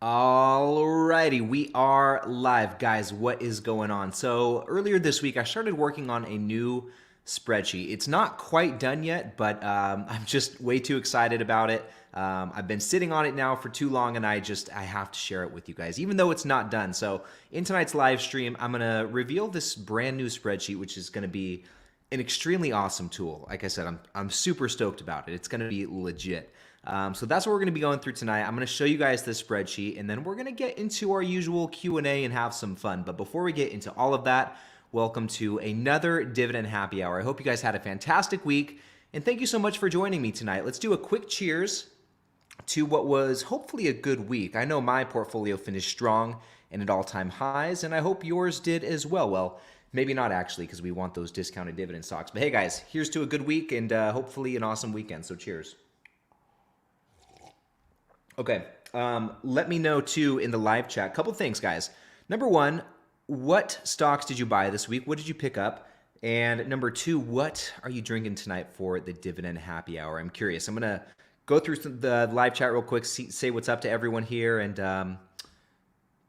Alrighty, we are live. Guys, what is going on? So earlier this week, I started working on a new spreadsheet. It's not quite done yet, but I'm just way too excited about it. I've been sitting on it now for too long, and I have to share it with you guys, even though it's not done. So in tonight's live stream, I'm going to reveal this brand new spreadsheet, which is going to be an extremely awesome tool. Like I said, I'm super stoked about it. It's going to be legit. So that's what we're going to be going through tonight. I'm going to show you guys this spreadsheet, and then we're going to get into our usual Q&A and have some fun. But before we get into all of that, welcome to another Dividend Happy Hour. I hope you guys had a fantastic week, and thank you so much for joining me tonight. Let's do a quick cheers to what was hopefully a good week. I know my portfolio finished strong and at all-time highs, and I hope yours did as well. Well, maybe not actually, because we want those discounted dividend stocks. But hey guys, here's to a good week and hopefully an awesome weekend. So cheers. Okay, let me know too in the live chat. Couple things, guys. Number one, what stocks did you buy this week? What did you pick up? And number two, what are you drinking tonight for the Dividend Happy Hour? I'm curious. I'm gonna go through the live chat real quick, say what's up to everyone here, and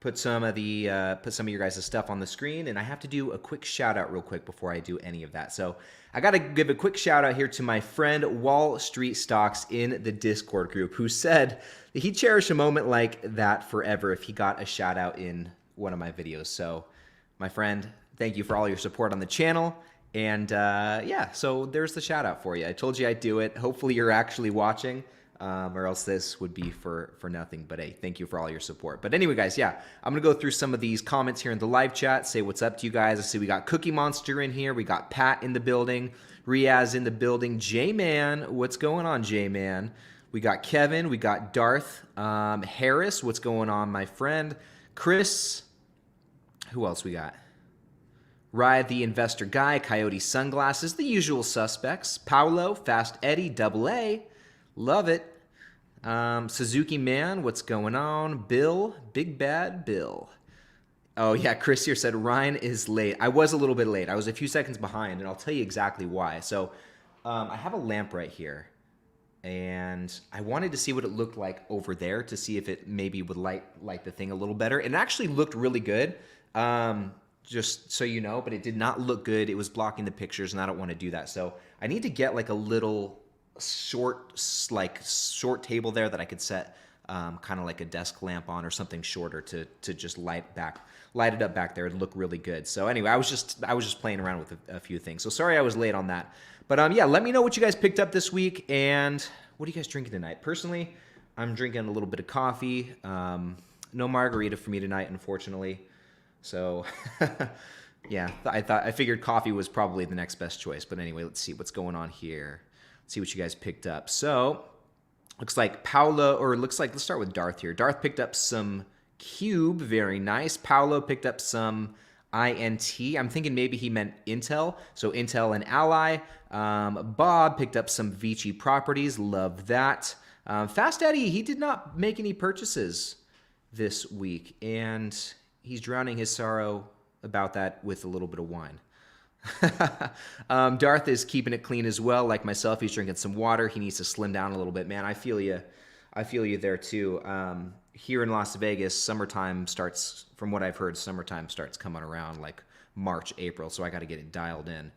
put some of your guys' stuff on the screen. And I have to do a quick shout out real quick before I do any of that. So I got to give a quick shout out here to my friend Wall Street Stocks in the Discord group, who said that he'd cherish a moment like that forever if he got a shout out in one of my videos. So my friend, thank you for all your support on the channel. And yeah, so there's the shout out for you. I told you I'd do it. Hopefully you're actually watching. Or else this would be for nothing. But hey, thank you for all your support. But anyway, guys, yeah, I'm going to go through some of these comments here in the live chat, say what's up to you guys. I see we got Cookie Monster in here. We got Pat in the building. Riaz in the building. J-Man, what's going on, J-Man? We got Kevin. We got Darth. Harris, what's going on, my friend? Chris. Who else we got? Rye, the investor guy. Coyote Sunglasses. The usual suspects. Paolo. Fast Eddie. Double A. Love it. Suzuki Man, what's going on? Bill, Big Bad Bill. Oh yeah, Chris here said Ryan is late. I was a little bit late. I was a few seconds behind, and I'll tell you exactly why. So I have a lamp right here, and I wanted to see what it looked like over there to see if it maybe would light the thing a little better. It actually looked really good, just so you know, but it did not look good. It was blocking the pictures, and I don't want to do that. So I need to get like a little short table there that I could set kind of like a desk lamp on or something shorter to just light it up back there and look really good. So anyway, I was just playing around with a few things. So sorry I was late on that. But yeah, let me know what you guys picked up this week and what are you guys drinking tonight? Personally, I'm drinking a little bit of coffee. No margarita for me tonight, unfortunately. So yeah, I figured coffee was probably the next best choice. But anyway, let's see what's going on here. See what you guys picked up. So looks like let's start with Darth here. Darth picked up some Cube, very nice. Paolo picked up some INT. I'm thinking maybe he meant Intel. So Intel and Ally. Bob picked up some Vici Properties. Love that. Fast Eddie, he did not make any purchases this week, and he's drowning his sorrow about that with a little bit of wine. Darth is keeping it clean as well, like myself. He's drinking some water. He needs to slim down a little bit, man. I feel you there too. Here in Las Vegas, summertime starts, from what I've heard, summertime starts coming around like March, April, so I got to get it dialed in.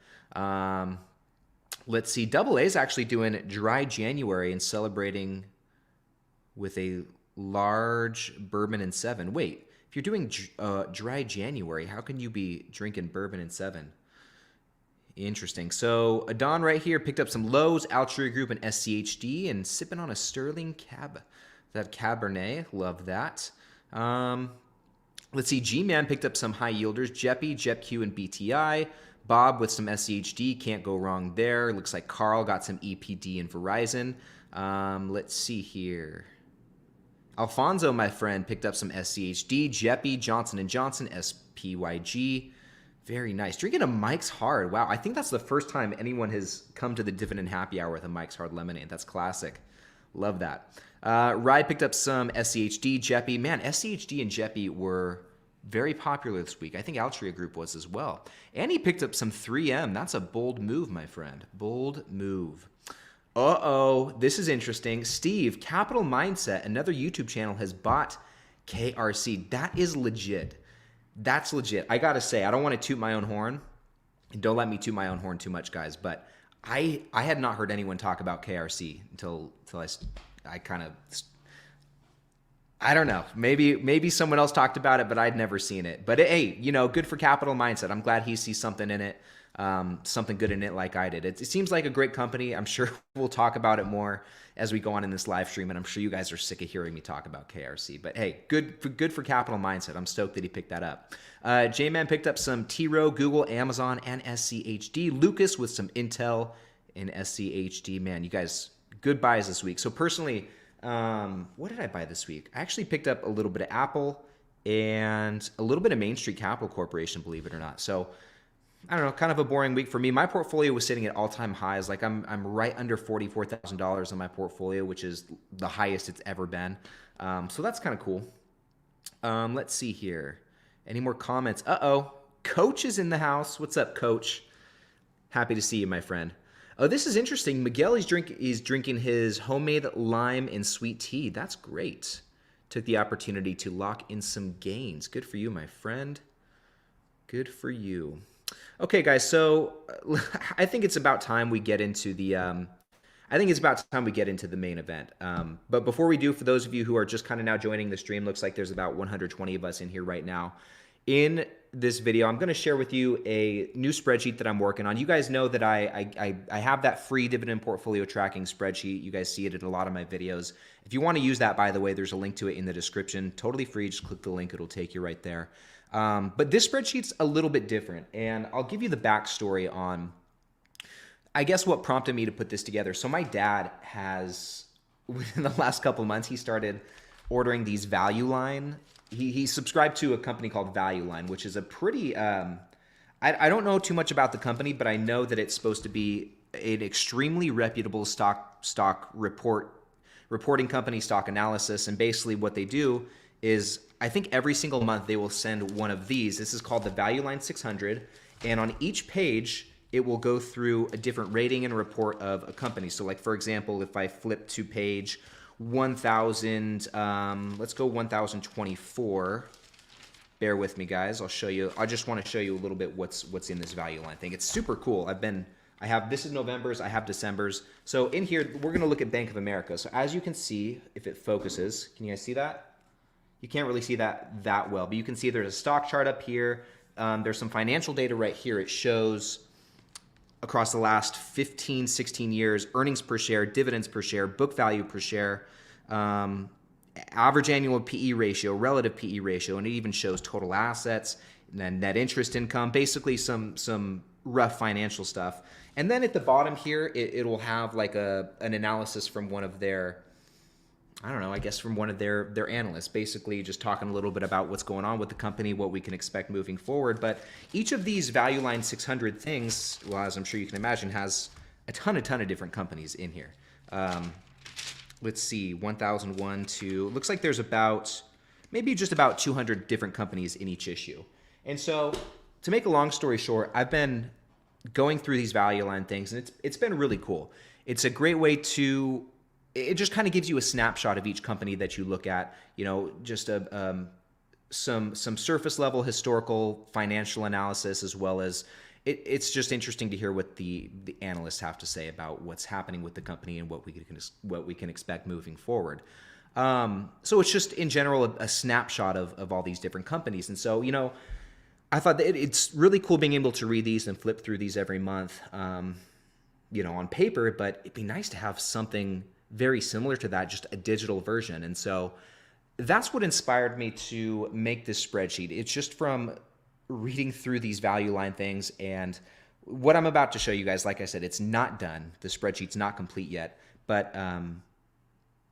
Let's see. Double A is actually doing dry January and celebrating with a large bourbon and 7. Wait, if you're doing dry January, how can you be drinking bourbon and 7? Interesting. So Adon right here picked up some Lowe's, Altria Group, and SCHD, and sipping on a Sterling Cabernet. Love that. Let's see. G-Man picked up some high yielders, Jeffy, JetQ, and BTI. Bob with some SCHD. Can't go wrong there. Looks like Carl got some EPD and Verizon. Let's see here. Alfonso, my friend, picked up some SCHD, Jeffy, Johnson & Johnson, SPYG. Very nice. Drinking a Mike's Hard. Wow, I think that's the first time anyone has come to the Dividend Happy Hour with a Mike's Hard lemonade. That's classic. Love that. Rye picked up some SCHD, Jeffy. Man, SCHD and Jeffy were very popular this week. I think Altria Group was as well. And he picked up some 3M. That's a bold move, my friend. Bold move. Uh-oh, this is interesting. Steve, Capital Mindset, another YouTube channel, has bought KRC. That is legit. That's legit. I gotta say, I don't want to toot my own horn. And don't let me toot my own horn too much, guys. But I had not heard anyone talk about KRC until I kind of, I don't know. Maybe someone else talked about it, but I'd never seen it. But hey, good for capital mindset. I'm glad he sees something in it, something good in it like I did. It seems like a great company. I'm sure we'll talk about it more as we go on in this live stream, and I'm sure you guys are sick of hearing me talk about KRC. But hey, good for capital mindset. I'm stoked that he picked that up. J-Man picked up some T-Row, Google, Amazon, and SCHD. Lucas with some Intel and SCHD. Man, you guys, good buys this week. So personally, what did I buy this week? I actually picked up a little bit of Apple and a little bit of Main Street Capital Corporation, believe it or not. So I don't know, kind of a boring week for me. My portfolio was sitting at all-time highs. Like I'm right under $44,000 on my portfolio, which is the highest it's ever been. So that's kind of cool. Let's see here. Any more comments? Uh-oh. Coach is in the house. What's up, Coach? Happy to see you, my friend. Oh, this is interesting. Miguel is drinking his homemade lime and sweet tea. That's great. Took the opportunity to lock in some gains. Good for you, my friend. Good for you. Okay, guys. So I think it's about time we get into the main event. But before we do, for those of you who are just kind of now joining the stream, looks like there's about 120 of us in here right now. In this video, I'm going to share with you a new spreadsheet that I'm working on. You guys know that I have that free dividend portfolio tracking spreadsheet. You guys see it in a lot of my videos. If you want to use that, by the way, there's a link to it in the description. Totally free. Just click the link. It'll take you right there. But this spreadsheet's a little bit different, and I'll give you the backstory on, I guess, what prompted me to put this together. So my dad has, within the last couple of months, he started ordering these Value Line. He subscribed to a company called Value Line, which is a pretty, I don't know too much about the company, but I know that it's supposed to be an extremely reputable stock reporting company, stock analysis. And basically what they do is, I think every single month they will send one of these. This is called the Value Line 600. And on each page, it will go through a different rating and report of a company. So like, for example, if I flip to page 1000, let's go 1024. Bear with me, guys. I'll show you. I just want to show you a little bit what's in this Value Line thing. It's super cool. This is November's, I have December's. So in here, we're going to look at Bank of America. So as you can see, if it focuses, can you guys see that? You can't really see that well, but you can see there's a stock chart up here. There's some financial data right here. It shows across the last 15, 16 years, earnings per share, dividends per share, book value per share, average annual PE ratio, relative PE ratio, and it even shows total assets, and then net interest income, basically some rough financial stuff. And then at the bottom here, it'll have like an analysis from one of their, I don't know, I guess from one of their analysts, basically just talking a little bit about what's going on with the company, what we can expect moving forward. But each of these Value Line 600 things, well, as I'm sure you can imagine, has a ton of different companies in here. Let's see, 1001 to, looks like there's maybe just about 200 different companies in each issue. And so to make a long story short, I've been going through these Value Line things, and it's been really cool. It's a great way to, it just kind of gives you a snapshot of each company that you look at, just some surface level historical financial analysis, as well as it's just interesting to hear what the analysts have to say about what's happening with the company and what we can expect moving forward. So it's just in general a snapshot of all these different companies. And so, I thought that it's really cool being able to read these and flip through these every month, on paper, but it'd be nice to have something very similar to that, just a digital version. And so that's what inspired me to make this spreadsheet. It's just from reading through these Value Line things, and what I'm about to show you guys, like I said, it's not done. The spreadsheet's not complete yet, but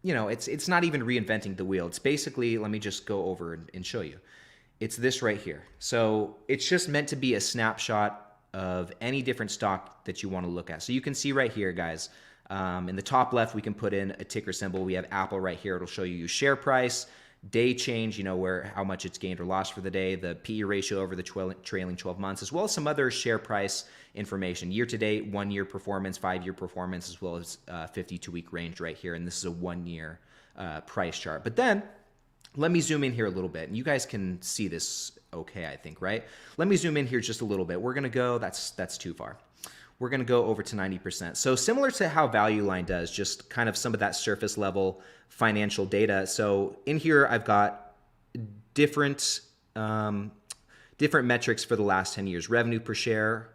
it's not even reinventing the wheel. It's basically, let me just go over and show you. It's this right here. So it's just meant to be a snapshot of any different stock that you want to look at. So you can see right here, guys, in the top left, we can put in a ticker symbol. We have Apple right here. It'll show you share price, day change, how much it's gained or lost for the day, the PE ratio over the trailing 12 months, as well as some other share price information, year to date, 1 year performance, 5-year performance, as well as 52-week range right here. And this is a 1 year price chart. But then Let me zoom in here a little bit, and you guys can see this okay, I think, right? Let me zoom in here just a little bit. We're gonna go, that's too far. We're gonna go over to 90%. So similar to how Value Line does, just kind of some of that surface level financial data. So in here, I've got different different metrics for the last 10 years: revenue per share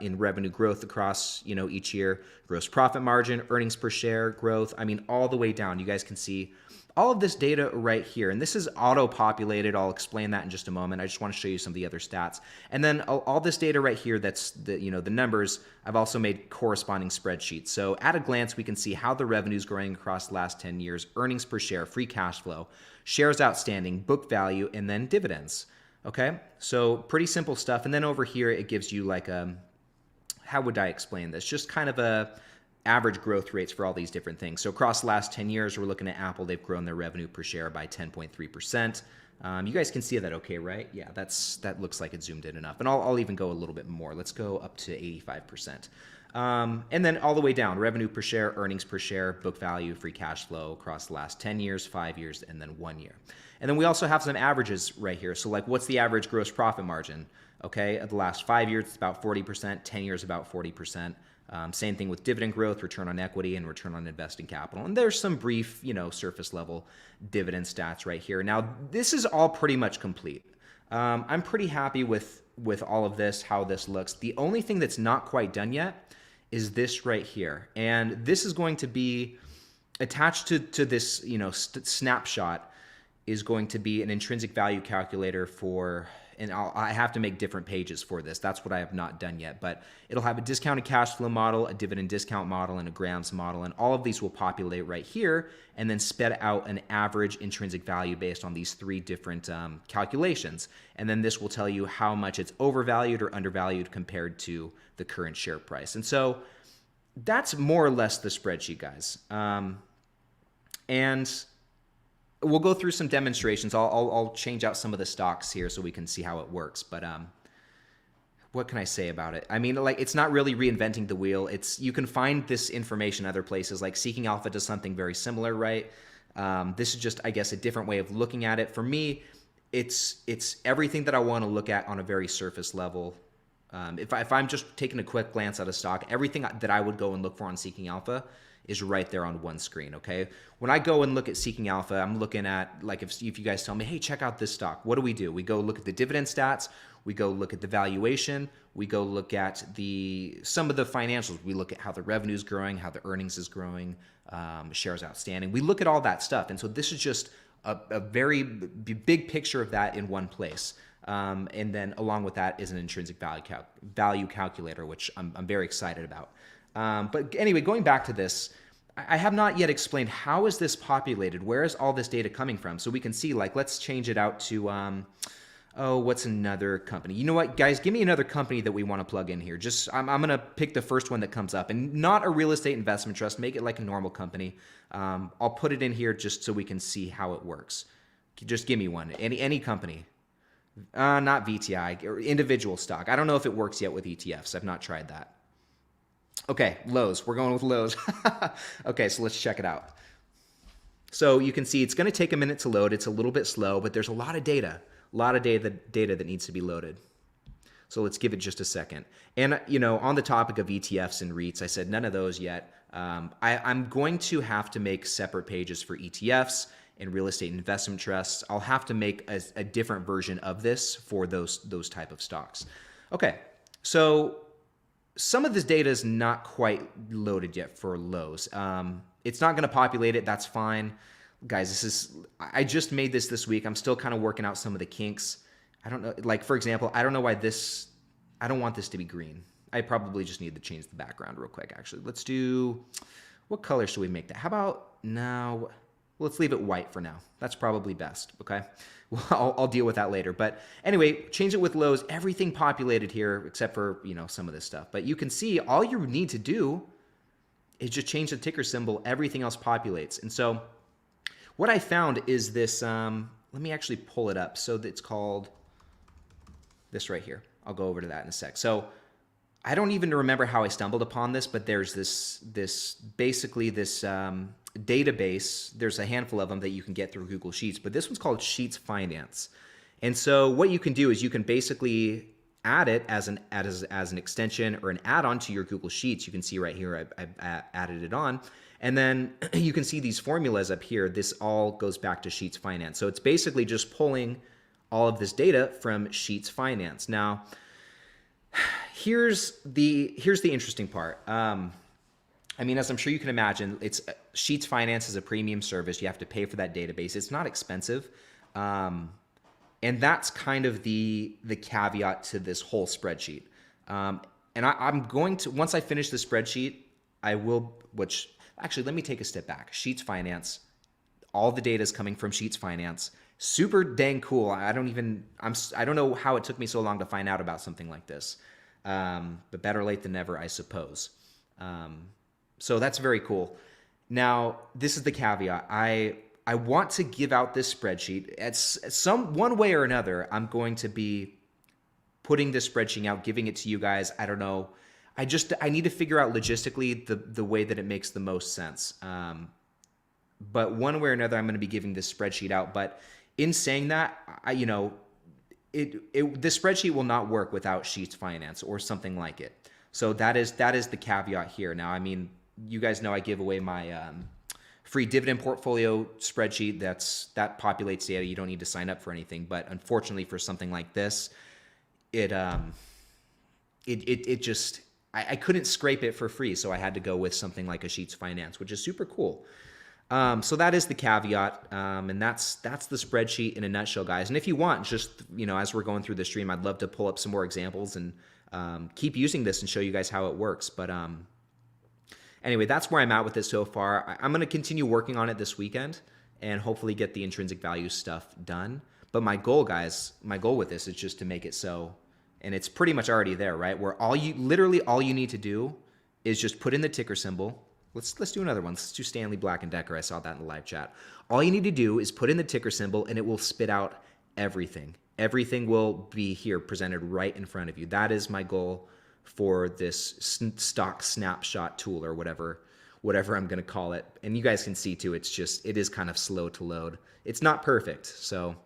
in revenue growth across, each year, gross profit margin, earnings per share growth. I mean, all the way down. You guys can see all of this data right here, and this is auto-populated. I'll explain that in just a moment. I just want to show you some of the other stats. And then all this data right here, that's the numbers, I've also made corresponding spreadsheets. So at a glance, we can see how the revenue is growing across the last 10 years, earnings per share, free cash flow, shares outstanding, book value, and then dividends. Okay, so pretty simple stuff. And then over here, it gives you like how would I explain this? Just kind of a average growth rates for all these different things. So across the last 10 years, we're looking at Apple. They've grown their revenue per share by 10.3%. You guys can see that okay, right? Yeah, that looks like it's zoomed in enough. And I'll even go a little bit more. Let's go up to 85%. And then all the way down, revenue per share, earnings per share, book value, free cash flow across the last 10 years, 5 years, and then 1 year. And then we also have some averages right here. So like, what's the average gross profit margin? Okay, of the last 5 years, it's about 40%, 10 years, about 40%. Same thing with dividend growth, return on equity, and return on investing capital. And there's some brief, surface level dividend stats right here. Now, this is all pretty much complete. I'm pretty happy with all of this, how this looks. The only thing that's not quite done yet is this right here. And this is going to be attached to this, snapshot is going to be an intrinsic value calculator for, and I have to make different pages for this. That's what I have not done yet, but it'll have a discounted cash flow model, a dividend discount model, and a grams model. And all of these will populate right here and then spit out an average intrinsic value based on these 3 different calculations. And then this will tell you how much it's overvalued or undervalued compared to the current share price. And so that's more or less the spreadsheet, guys. And we'll go through some demonstrations. I'll change out some of the stocks here so we can see how it works. But what can I say about it? I mean, like, it's not really reinventing the wheel. You can find this information other places. Like Seeking Alpha does something very similar, right? This is just, I guess, a different way of looking at it. For me, it's everything that I want to look at on a very surface level. If I'm just taking a quick glance at a stock, everything that I would go and look for on Seeking Alpha is right there on one screen, okay? When I go and look at Seeking Alpha, I'm looking at, like, if you guys tell me, hey, check out this stock, what do? We go look at the dividend stats, we go look at the valuation, we go look at some of the financials, we look at how the revenue is growing, how the earnings is growing, shares outstanding. We look at all that stuff, and so this is just a very big picture of that in one place. And then along with that is an intrinsic value calculator, which I'm very excited about. But anyway, going back to this, I have not yet explained how is this populated? Where is all this data coming from? So we can see, like, let's change it out to, what's another company? You know what, guys, give me another company that we want to plug in here. I'm going to pick the first one that comes up, and not a real estate investment trust. Make it like a normal company. I'll put it in here just so we can see how it works. Just give me one, any company. Not VTI, or individual stock. I don't know if it works yet with ETFs. I've not tried that. Okay, Lowe's. We're going with Lowe's. Okay, so let's check it out. So you can see it's going to take a minute to load. It's a little bit slow, but there's a lot of data that needs to be loaded. So let's give it just a second. And, on the topic of ETFs and REITs, I said none of those yet. I'm going to have to make separate pages for ETFs and real estate investment trusts. I'll have to make a different version of this for those type of stocks. Okay, so some of this data is not quite loaded yet for Lowe's. It's not going to populate it. That's fine. Guys, I just made this week. I'm still kind of working out some of the kinks. I don't know, like, for example, I don't know why I don't want this to be green. I probably just need to change the background real quick, actually. Let's do, what color should we make that? How about now? Let's leave it white for now. That's probably best, okay? Well, I'll deal with that later. But anyway, change it with Lowe's. Everything populated here except for, some of this stuff. But you can see all you need to do is just change the ticker symbol. Everything else populates. And so what I found is this, let me actually pull it up. So it's called this right here. I'll go over to that in a sec. So I don't even remember how I stumbled upon this, but there's this database. There's a handful of them that you can get through Google Sheets, but this one's called Sheets Finance. And so what you can do is you can basically add it as an extension or an add-on to your Google Sheets. You can see right here I've added it on. And then you can see these formulas up here. This all goes back to Sheets Finance. So it's basically just pulling all of this data from Sheets Finance. Now, here's the interesting part. I mean, as I'm sure you can imagine, Sheets Finance is a premium service. You have to pay for that database. It's not expensive. And that's kind of the caveat to this whole spreadsheet. And I'm going to, once I finish the spreadsheet, I will, which actually, let me take a step back. Sheets Finance, all the data is coming from Sheets Finance. Super dang cool. I don't know how it took me so long to find out about something like this. But better late than never, I suppose. So that's very cool. Now, this is the caveat. I want to give out this spreadsheet. One way or another, I'm going to be putting this spreadsheet out, giving it to you guys. I don't know. I need to figure out logistically the way that it makes the most sense. But one way or another, I'm going to be giving this spreadsheet out. But in saying that, this spreadsheet will not work without Sheets Finance or something like it. So that is the caveat here. Now, I mean, you guys know I give away my free dividend portfolio spreadsheet that populates data. You don't need to sign up for anything. But unfortunately, for something like this, I couldn't scrape it for free, so I had to go with something like a Sheets Finance, which is super cool. So that is the caveat, and that's the spreadsheet in a nutshell, guys. And if you want, just as we're going through the stream, I'd love to pull up some more examples and keep using this and show you guys how it works. But anyway, that's where I'm at with this so far. I'm going to continue working on it this weekend and hopefully get the intrinsic value stuff done. But my goal, guys, with this is just to make it so, and it's pretty much already there, right? Where literally all you need to do is just put in the ticker symbol. Let's do another one. Let's do Stanley Black & Decker. I saw that in the live chat. All you need to do is put in the ticker symbol and it will spit out everything. Everything will be here presented right in front of you. That is my goal for this stock snapshot tool or whatever I'm going to call it. And you guys can see too, it is kind of slow to load. It's not perfect. So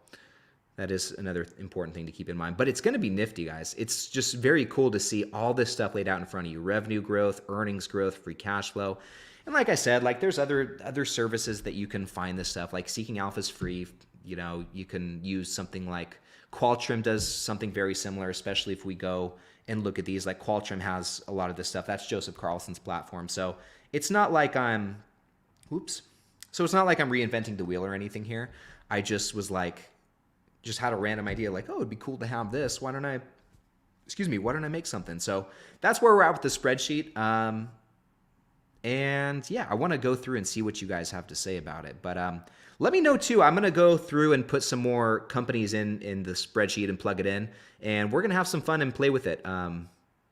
that is another important thing to keep in mind. But it's going to be nifty, guys. It's just very cool to see all this stuff laid out in front of you. Revenue growth, earnings growth, free cash flow. And like I said, there's other services that you can find this stuff. Like Seeking Alpha is free. You can use something like Qualtrim does something very similar, especially if we go and look at these. Like Qualtrim has a lot of this stuff. That's Joseph Carlson's platform. So it's not like I'm reinventing the wheel or anything here. I just was just had a random idea it'd be cool to have this. Why don't I make something? So that's where we're at with the spreadsheet. And yeah, I want to go through and see what you guys have to say about it. But let me know too. I'm going to go through and put some more companies in the spreadsheet and plug it in. And we're going to have some fun and play with it.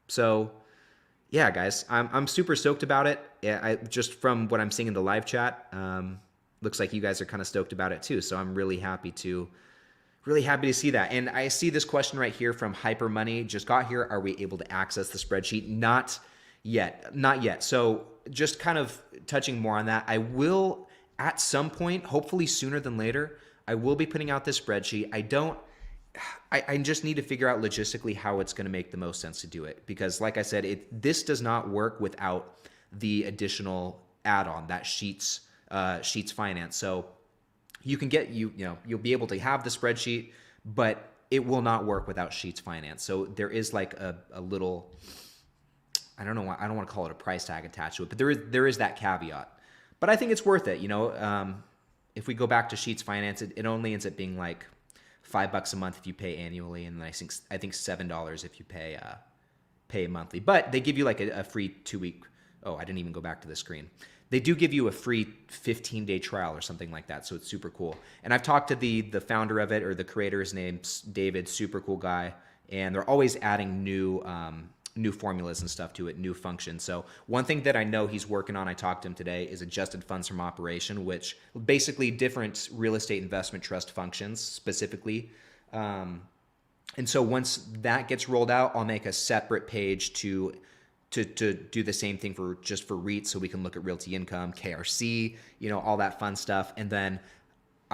So yeah, guys, I'm super stoked about it. Yeah, just from what I'm seeing in the live chat, looks like you guys are kind of stoked about it too. So I'm really happy to see that. And I see this question right here from Hyper Money. Just got here. Are we able to access the spreadsheet? Not yet. So just kind of touching more on that. I will at some point, hopefully sooner than later, I will be putting out this spreadsheet. I just need to figure out logistically how it's going to make the most sense to do it. Because like I said, this does not work without the additional add-on, that Sheets Finance. So you can you'll be able to have the spreadsheet, but it will not work without Sheets Finance. So there is a little, I don't want to call it a price tag attached to it, but there is that caveat. But I think it's worth it. If we go back to Sheets Finance, it only ends up being $5 a month if you pay annually, and I think $7 if you pay monthly. But they give you a free 2-week. Oh, I didn't even go back to the screen. They do give you a free 15-day trial or something like that, so it's super cool. And I've talked to the founder of it, or the creator. His name's David, super cool guy, and they're always adding new formulas and stuff to it, new functions. So one thing that I know he's working on, I talked to him today, is adjusted funds from operation, which basically different real estate investment trust functions specifically. And so once that gets rolled out, I'll make a separate page to to do the same thing for REITs, so we can look at realty income, KRC, all that fun stuff. And then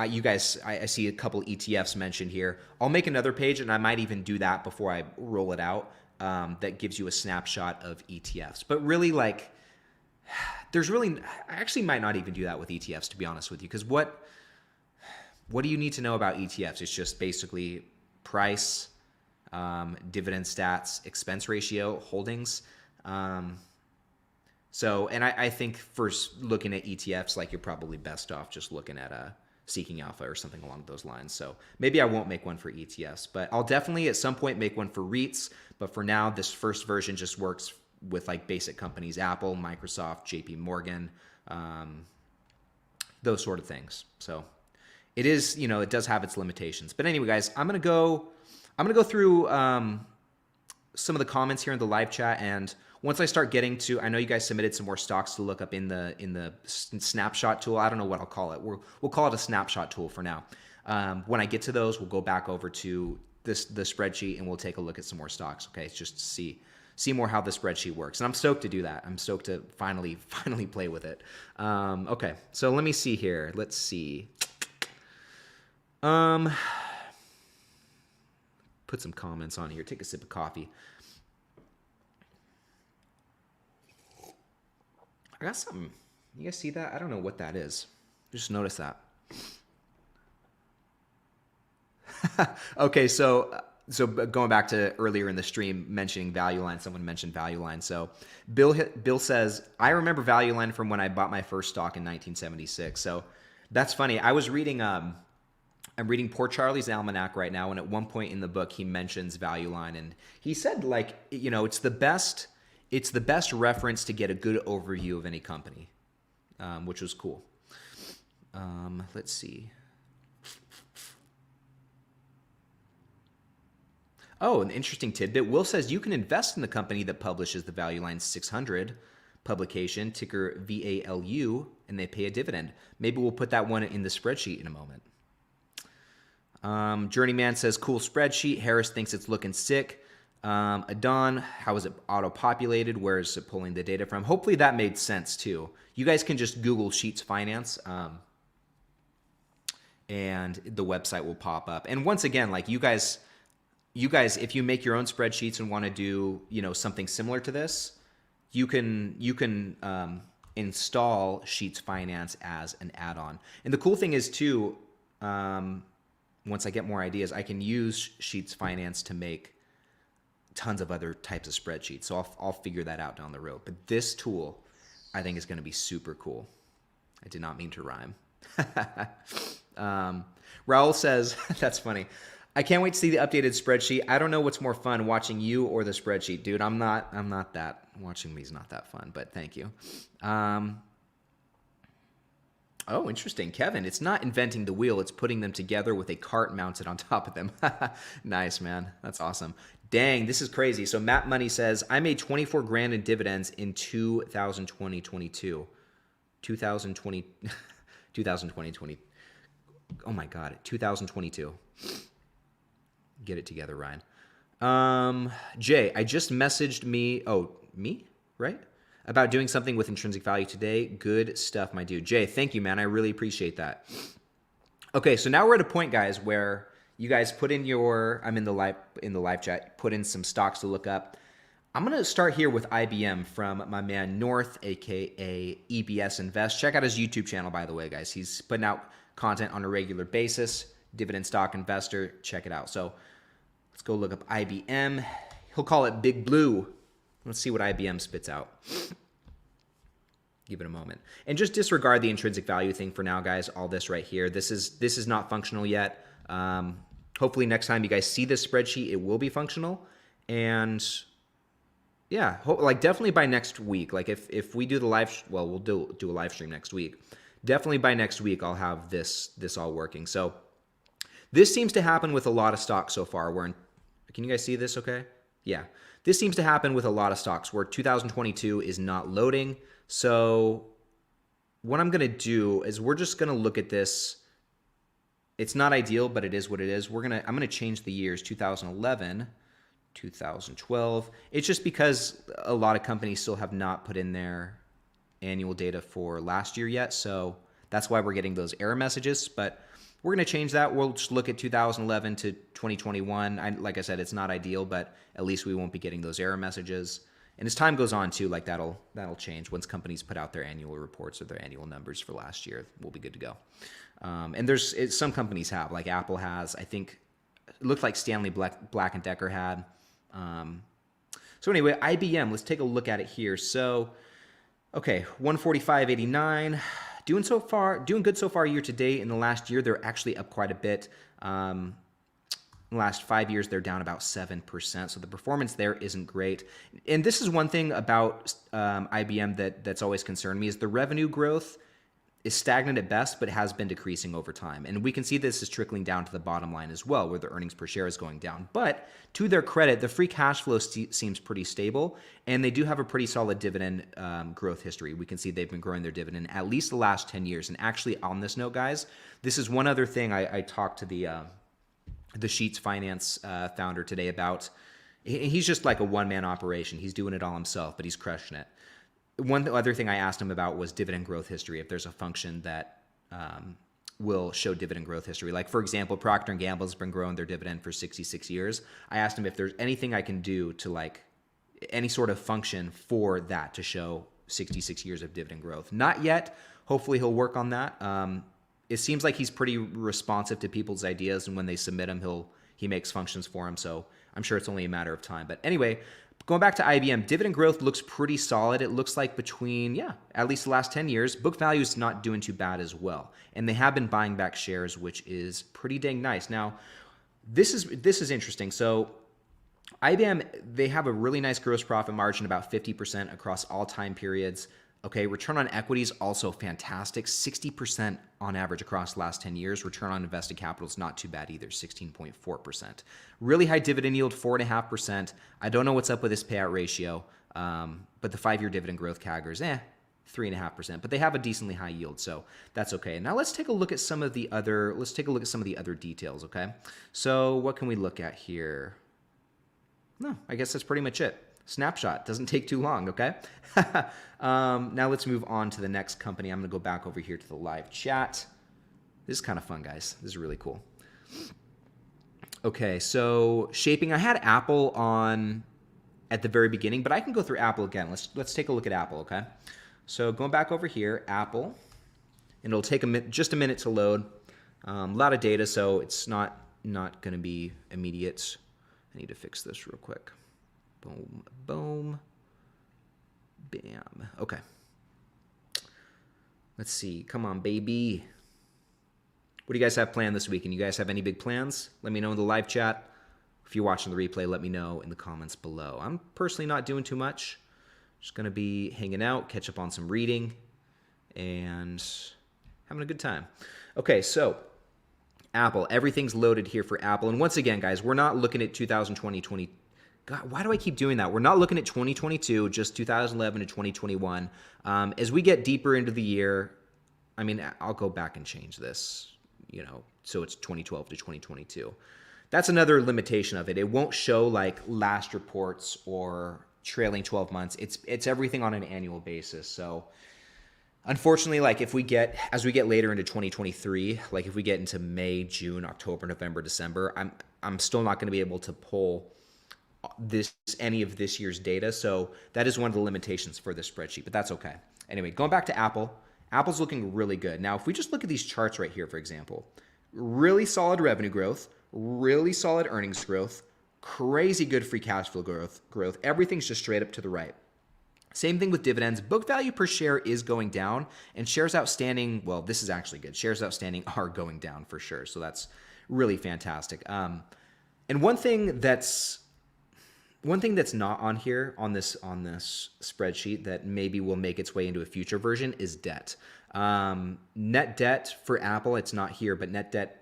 you guys, I see a couple ETFs mentioned here. I'll make another page, and I might even do that before I roll it out. That gives you a snapshot of ETFs. But really, I actually might not even do that with ETFs, to be honest with you, because what do you need to know about ETFs? It's just basically price, dividend stats, expense ratio, holdings. And I think for looking at ETFs, you're probably best off just looking at Seeking Alpha or something along those lines. So maybe I won't make one for ETFs, but I'll definitely at some point make one for REITs. But for now, this first version just works with basic companies, Apple, Microsoft, JP Morgan, those sort of things. So it is, it does have its limitations. But anyway, guys, I'm gonna go through some of the comments here in the live chat, and once I start getting to, I know you guys submitted some more stocks to look up in the snapshot tool. I don't know what I'll call it. We'll call it a snapshot tool for now. When I get to those, we'll go back over to the spreadsheet and we'll take a look at some more stocks. Okay, it's just to see more how the spreadsheet works, and I'm stoked to do that. I'm stoked to finally play with it. Okay, so let me see here. Let's see. Put some comments on here. Take a sip of coffee. I got something. You guys see that? I don't know what that is. Just noticed that. Okay, so going back to earlier in the stream mentioning Value Line, someone mentioned Value Line. So Bill says, I remember Value Line from when I bought my first stock in 1976. So that's funny. I was reading I'm reading Poor Charlie's Almanac right now, and at one point in the book he mentions Value Line, and he said it's the best reference to get a good overview of any company, which was cool. Let's see. Oh, an interesting tidbit. Will says you can invest in the company that publishes the Value Line 600 publication, ticker VALU, and they pay a dividend. Maybe we'll put that one in the spreadsheet in a moment. Journeyman says, cool spreadsheet. Harris thinks it's looking sick. Adon, how is it auto-populated? Where is it pulling the data from? Hopefully that made sense too. You guys can just Google Sheets Finance, and the website will pop up. And once again, you guys, if you make your own spreadsheets and want to do, something similar to this, you can install Sheets Finance as an add-on. And the cool thing is too, once I get more ideas, I can use Sheets Finance to make tons of other types of spreadsheets. So I'll figure that out down the road. But this tool, I think, is going to be super cool. I did not mean to rhyme. Raul says, that's funny. I can't wait to see the updated spreadsheet. I don't know what's more fun, watching you or the spreadsheet. Dude, I'm not that. Watching me is not that fun, but thank you. Oh, interesting. Kevin, it's not inventing the wheel. It's putting them together with a cart mounted on top of them. Nice, man. That's awesome. Dang, this is crazy. So Matt Money says, I made 24 grand in dividends in 2020. Oh my God, 2022. Get it together, Ryan. Jay, I just messaged me, right? About doing something with intrinsic value today. Good stuff, my dude. Jay, thank you, man. I really appreciate that. Okay, so now we're at a point, guys, where you guys put in I'm in the live chat, put in some stocks to look up. I'm going to start here with IBM from my man North, aka EBS Invest. Check out his YouTube channel, by the way, guys. He's putting out content on a regular basis. Dividend stock investor. Check it out. So let's go look up IBM. He'll call it Big Blue. Let's see what IBM spits out. Give it a moment. And just disregard the intrinsic value thing for now, guys. All this right here. This is not functional yet. Hopefully next time you guys see this spreadsheet, it will be functional. And yeah, definitely by next week. If we do the live, we'll do a live stream next week. Definitely by next week, I'll have this all working. So this seems to happen with a lot of stocks so far. Can you guys see this okay? Yeah. This seems to happen with a lot of stocks where 2022 is not loading. So what I'm going to do is we're just going to look at this. It's not ideal, but it is what it is. I'm going to change the years 2011 2012. It's just because a lot of companies still have not put in their annual data for last year yet. So that's why we're getting those error messages. But we're going to change that. We'll just look at 2011 to 2021. Like I said, it's not ideal, but at least we won't be getting those error messages. And as time goes on too, like that'll change. Once companies put out their annual reports or their annual numbers for last year, we'll be good to go. And some companies have, like Apple has. I think it looked like Stanley Black and Decker had. So anyway, IBM. Let's take a look at it here. So, okay, 145.89. Doing good so far year to date. In the last year, they're actually up quite a bit. In the last 5 years, they're down about 7%. So the performance there isn't great. And this is one thing about IBM that's always concerned me is the revenue growth is stagnant at best, but has been decreasing over time. And we can see this is trickling down to the bottom line as well, where the earnings per share is going down. But to their credit, the free cash flow seems pretty stable, and they do have a pretty solid dividend growth history. We can see they've been growing their dividend at least the last 10 years. And actually, on this note, guys, this is one other thing I talked to the Sheets Finance founder today about. He's just like a one-man operation. He's doing it all himself, but he's crushing it. One other thing I asked him about was dividend growth history, if there's a function that will show dividend growth history. Like, for example, Procter & Gamble has been growing their dividend for 66 years. I asked him if there's anything I can do to, like, any sort of function for that to show 66 years of dividend growth. Not yet. Hopefully he'll work on that. It seems like he's pretty responsive to people's ideas, and when they submit him, he makes functions for them. So I'm sure it's only a matter of time. But anyway, going back to IBM, dividend growth looks pretty solid. It looks like between, at least the last 10 years, book value is not doing too bad as well. And they have been buying back shares, which is pretty dang nice. Now, this is interesting. So IBM, they have a really nice gross profit margin, about 50% across all time periods. Okay, return on equity is also fantastic, 60% on average across the last 10 years. Return on invested capital is not too bad either, 16.4%. Really high dividend yield, 4.5%. I don't know what's up with this payout ratio, but the 5-year dividend growth CAGR is 3.5%. But they have a decently high yield, so that's okay. Now let's take a look at some of the other. Details. Okay, so what can we look at here? No, I guess that's pretty much it. Snapshot doesn't take too long, okay? Now let's move on to the next company. I'm going to go back over here to the live chat. This is kind of fun, guys. This is really cool. Okay, so shaping. I had Apple on at the very beginning, but I can go through Apple again. Let's take a look at Apple, okay? So going back over here, Apple, and it'll take just a minute to load. A lot of data, so it's not going to be immediate. I need to fix this real quick. Boom, boom, bam. Okay. Let's see. Come on, baby. What do you guys have planned this weekend? You guys have any big plans? Let me know in the live chat. If you're watching the replay, let me know in the comments below. I'm personally not doing too much. Just going to be hanging out, catch up on some reading, and having a good time. Okay, so Apple. Everything's loaded here for Apple. And once again, guys, we're not looking at 2020. God, why do I keep doing that? We're not looking at 2022, just 2011 to 2021. As we get deeper into the year, I mean, I'll go back and change this, so it's 2012 to 2022. That's another limitation of it. It won't show like last reports or trailing 12 months. It's everything on an annual basis. So unfortunately, like as we get later into 2023, like if we get into May, June, October, November, December, I'm still not going to be able to pull any of this year's data. So that is one of the limitations for this spreadsheet, but that's okay. Anyway, going back to Apple, Apple's looking really good. Now, if we just look at these charts right here, for example, really solid revenue growth, really solid earnings growth, crazy good free cash flow growth. Everything's just straight up to the right. Same thing with dividends. Book value per share is going down, and shares outstanding, well, this is actually good. Shares outstanding are going down for sure. So that's really fantastic. And one thing that's not on here on this spreadsheet that maybe will make its way into a future version is debt. Net debt for Apple, it's not here, but net debt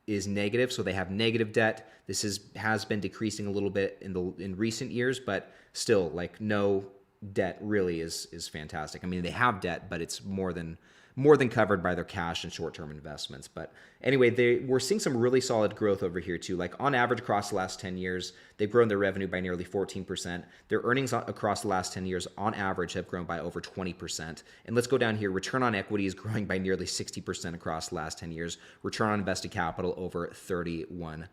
is negative, so they have negative debt. This has been decreasing a little bit in recent years, but still, like, no debt really is fantastic. I mean, they have debt, but it's more than more than covered by their cash and short-term investments. But anyway, we're seeing some really solid growth over here too. Like on average across the last 10 years, they've grown their revenue by nearly 14%. Their earnings across the last 10 years on average have grown by over 20%. And let's go down here. Return on equity is growing by nearly 60% across the last 10 years. Return on invested capital over 31%.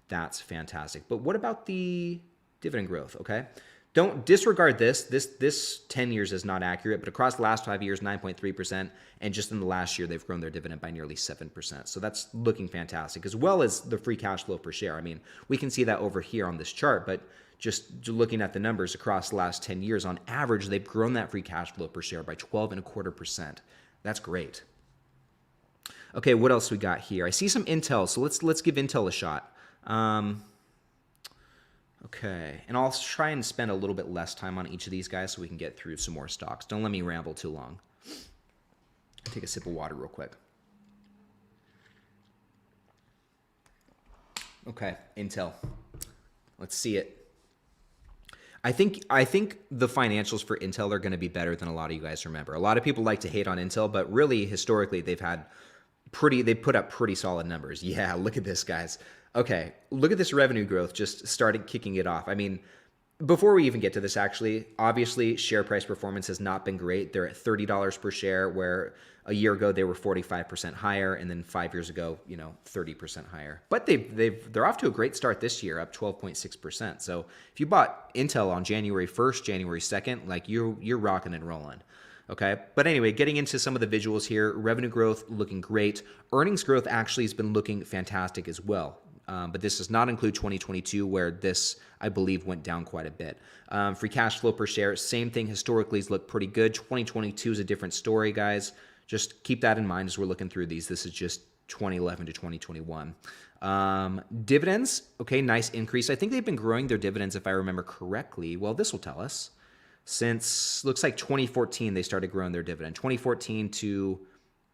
That's fantastic. But what about the dividend growth? Okay. Don't disregard this. This 10 years is not accurate, but across the last 5 years, 9.3%. And just in the last year, they've grown their dividend by nearly 7%. So that's looking fantastic, as well as the free cash flow per share. I mean, we can see that over here on this chart, but just looking at the numbers across the last 10 years, on average, they've grown that free cash flow per share by 12.25%. That's great. Okay, what else we got here? I see some Intel, so let's give Intel a shot. Okay, and I'll try and spend a little bit less time on each of these guys so we can get through some more stocks. Don't let me ramble too long. Take a sip of water real quick. Okay, Intel. Let's see it. I think the financials for Intel are going to be better than a lot of you guys remember. A lot of people like to hate on Intel, but really historically they put up pretty solid numbers. Yeah, look at this, guys. Okay, look at this revenue growth, just started kicking it off. I mean, before we even get to this, actually, obviously, share price performance has not been great. They're at $30 per share, where a year ago they were 45% higher, and then 5 years ago, 30% higher. But they're off to a great start this year, up 12.6%. So if you bought Intel on January 1st, January 2nd, like you're rocking and rolling. Okay, but anyway, getting into some of the visuals here, revenue growth looking great. Earnings growth actually has been looking fantastic as well. But this does not include 2022, where this, I believe, went down quite a bit. Free cash flow per share, same thing, historically has looked pretty good. 2022 is a different story, guys. Just keep that in mind as we're looking through these. This is just 2011 to 2021. Dividends, okay, nice increase. I think they've been growing their dividends, if I remember correctly. Well, this will tell us. Since, looks like 2014, they started growing their dividend. 2014 to,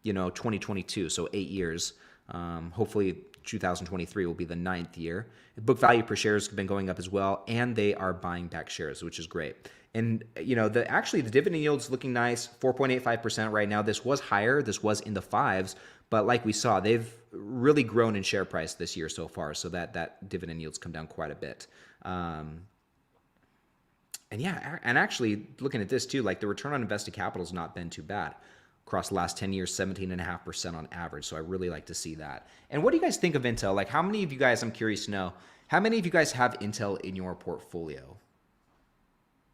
2022, so 8 years. Hopefully 2023 will be the 9th year. Book value per share has been going up as well, and they are buying back shares, which is great. And the dividend yield's looking nice, 4.85% right now. This was higher, this was in the fives, but like we saw, they've really grown in share price this year so far, so that dividend yield's come down quite a bit. And actually looking at this too, like the return on invested capital has not been too bad. Across the last 10 years, 17.5% on average. So I really like to see that. And what do you guys think of Intel? Like, how many of you guys, I'm curious to know, how many of you guys have Intel in your portfolio?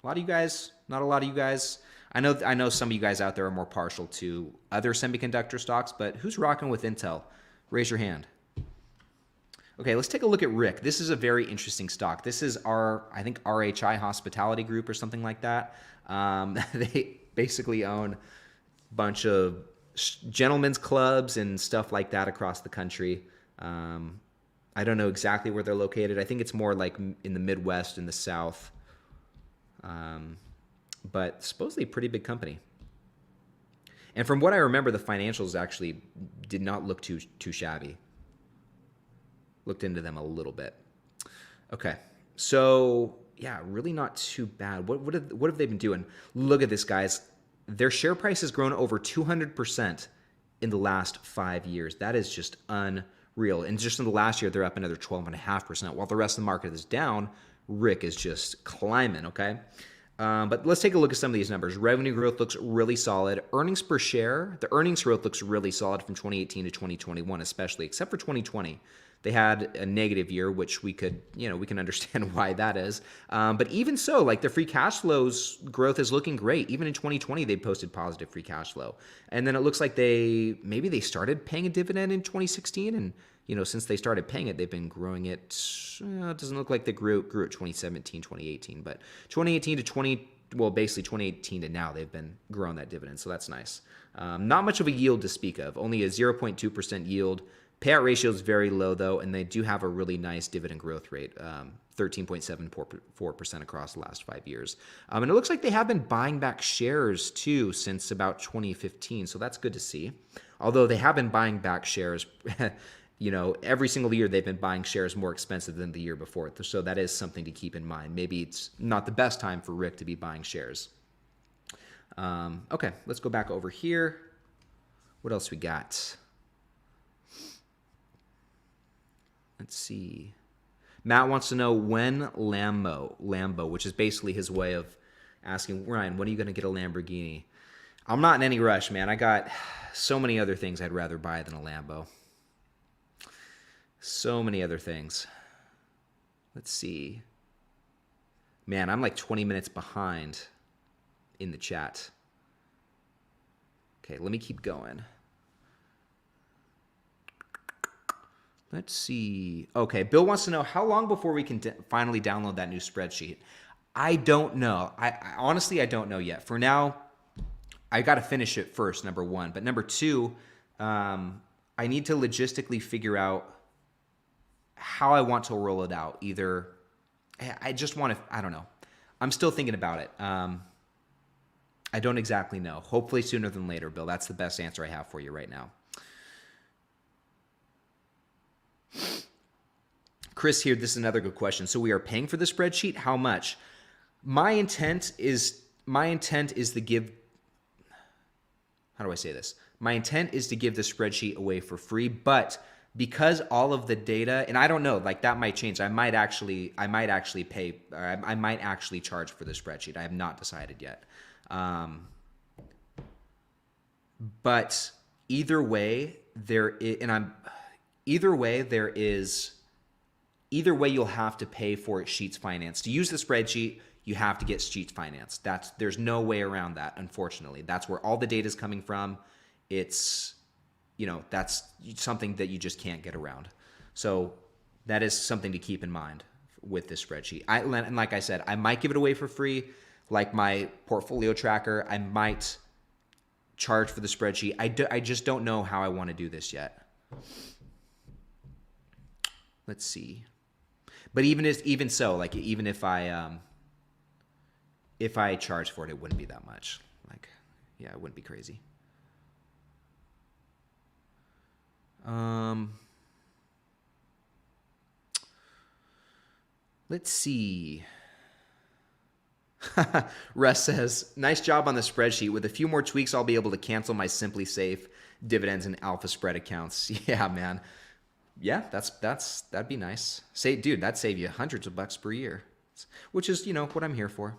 A lot of you guys? Not a lot of you guys? I know some of you guys out there are more partial to other semiconductor stocks, but who's rocking with Intel? Raise your hand. Okay, let's take a look at Rick. This is a very interesting stock. This is I think RHI Hospitality Group or something like that. They basically own bunch of gentlemen's clubs and stuff like that across the country. I don't know exactly where they're located. I think it's more like in the Midwest and the South. But supposedly a pretty big company. And from what I remember, the financials actually did not look too shabby. Looked into them a little bit. Okay, so yeah, really not too bad. What have they been doing? Look at this, guys. Their share price has grown over 200% in the last 5 years. That is just unreal. And just in the last year, they're up another 12.5%. While the rest of the market is down, Rick is just climbing, okay? But let's take a look at some of these numbers. Revenue growth looks really solid. Earnings per share, the earnings growth looks really solid from 2018 to 2021, especially, except for 2020. They had a negative year, which we can understand why that is. But even so, like the free cash flows growth is looking great. Even in 2020, they posted positive free cash flow. And then it looks like maybe they started paying a dividend in 2016. And, since they started paying it, they've been growing it. It doesn't look like they grew at 2017, 2018. But 2018 to basically 2018 to now, they've been growing that dividend. So that's nice. Not much of a yield to speak of. Only a 0.2% yield. Payout ratio is very low, though, and they do have a really nice dividend growth rate, 13.74% across the last 5 years. And it looks like they have been buying back shares, too, since about 2015, so that's good to see. Although they have been buying back shares, every single year they've been buying shares more expensive than the year before, so that is something to keep in mind. Maybe it's not the best time for Rick to be buying shares. Okay, let's go back over here. What else we got? Let's see. Matt wants to know when Lambo, which is basically his way of asking, Ryan, when are you going to get a Lamborghini? I'm not in any rush, man. I got so many other things I'd rather buy than a Lambo. So many other things. Let's see. Man, I'm like 20 minutes behind in the chat. Okay, let me keep going. Let's see. Okay, Bill wants to know how long before we can finally download that new spreadsheet. I don't know. I honestly, I don't know yet. For now, I got to finish it first, number one. But number two, I need to logistically figure out how I want to roll it out. Either I just want to, I don't know. I'm still thinking about it. I don't exactly know. Hopefully sooner than later, Bill. That's the best answer I have for you right now. Chris here, this is another good question. So we are paying for the spreadsheet. How much? My intent is to give, how do I say this? My intent is to give the spreadsheet away for free, but because all of the data, and I don't know, like that might change. I might actually pay, or I might actually charge for the spreadsheet. I have not decided yet. But either way, either way you'll have to pay for Sheets Finance. To use the spreadsheet, you have to get Sheets Finance. There's no way around that, unfortunately. That's where all the data is coming from. It's, that's something that you just can't get around. So that is something to keep in mind with this spreadsheet. And like I said, I might give it away for free, like my portfolio tracker. I might charge for the spreadsheet. I just don't know how I want to do this yet. Let's see. But even so, like even if I charge for it, it wouldn't be that much. Like, yeah, it wouldn't be crazy. Let's see. Russ says, nice job on the spreadsheet. With a few more tweaks, I'll be able to cancel my Simply Safe dividends and alpha spread accounts. Yeah, man. Yeah, that'd be nice. Dude, that'd save you hundreds of bucks per year, which is, what I'm here for.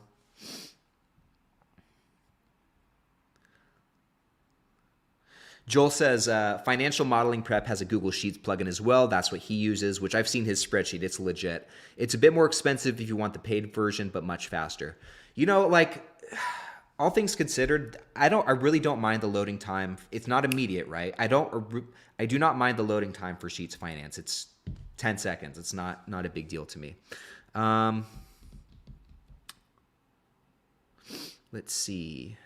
Joel says, Financial Modeling Prep has a Google Sheets plugin as well. That's what he uses, which I've seen his spreadsheet. It's legit. It's a bit more expensive if you want the paid version, but much faster. Like, all things considered, I really don't mind the loading time. It's not immediate, right? I do not mind the loading time for Sheets Finance. It's 10 seconds. It's not a big deal to me. Let's see.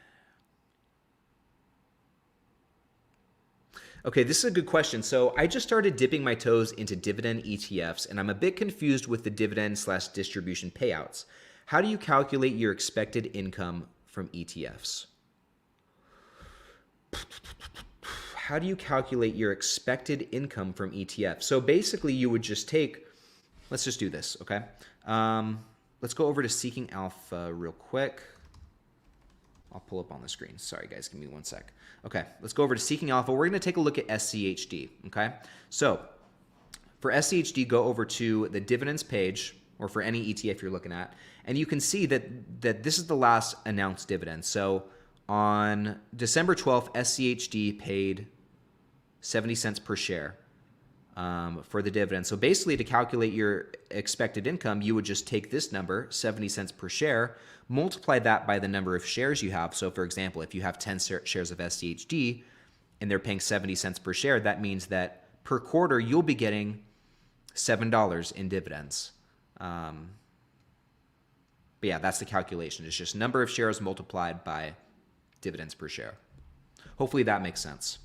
Okay, this is a good question. So I just started dipping my toes into dividend ETFs, and I'm a bit confused with the dividend/distribution payouts. How do you calculate your expected income from ETFs? How do you calculate your expected income from ETFs? So basically, you would just take, let's just do this, okay? Let's go over to Seeking Alpha real quick. I'll pull up on the screen. Sorry, guys, give me one sec. Okay, let's go over to Seeking Alpha. We're going to take a look at SCHD, okay? So for SCHD, go over to the dividends page, or for any ETF you're looking at, and you can see that this is the last announced dividend. So on December 12th, SCHD paid 70 cents per share for the dividend. So basically, to calculate your expected income, you would just take this number, 70 cents per share, multiply that by the number of shares you have. So for example, if you have 10 shares of SCHD and they're paying 70 cents per share, that means that per quarter you'll be getting $7 in dividends. But yeah, that's the calculation. It's just number of shares multiplied by dividends per share. Hopefully that makes sense.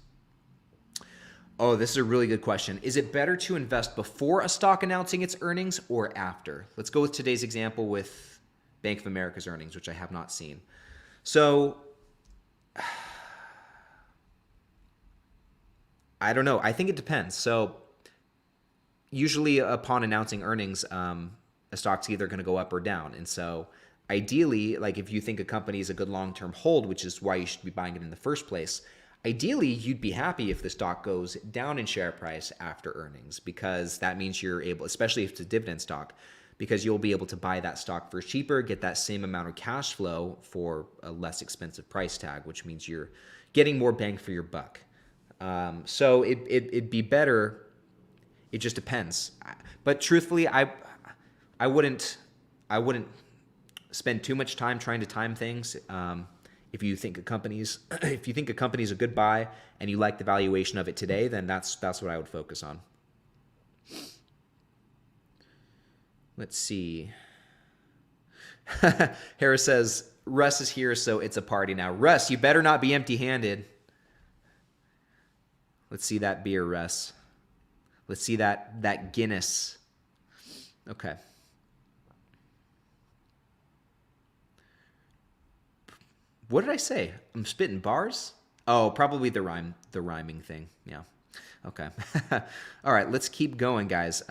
Oh, this is a really good question. Is it better to invest before a stock announcing its earnings or after? Let's go with today's example with Bank of America's earnings, which I have not seen. So I don't know. I think it depends. So usually upon announcing earnings, a stock's either going to go up or down. And so ideally, like if you think a company is a good long-term hold, which is why you should be buying it in the first place, Ideally, you'd be happy if the stock goes down in share price after earnings, because that means you're able, especially if it's a dividend stock, because you'll be able to buy that stock for cheaper, get that same amount of cash flow for a less expensive price tag, which means you're getting more bang for your buck. So it'd be better. It just depends. But truthfully, I wouldn't spend too much time trying to time things. If you think a company's a good buy and you like the valuation of it today, then that's what I would focus on. Let's see. Harris says Russ is here, so it's a party now. Russ, you better not be empty-handed. Let's see that beer, Russ. Let's see that Guinness. Okay. What did I say? I'm spitting bars? Oh, probably the rhyming thing. Yeah. Okay. All right, let's keep going, guys.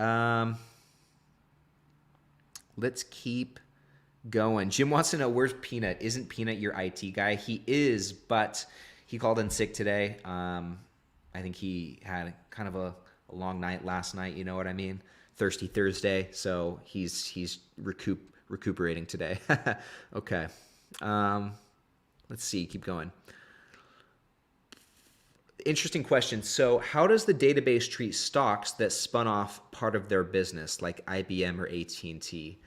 Let's keep going. Jim wants to know, where's Peanut? Isn't Peanut your IT guy? He is, but he called in sick today. I think he had kind of a long night last night, you know what I mean? Thirsty Thursday, so he's recuperating today. Okay. Let's see, keep going. Interesting question. So how does the database treat stocks that spun off part of their business, like IBM or AT&T?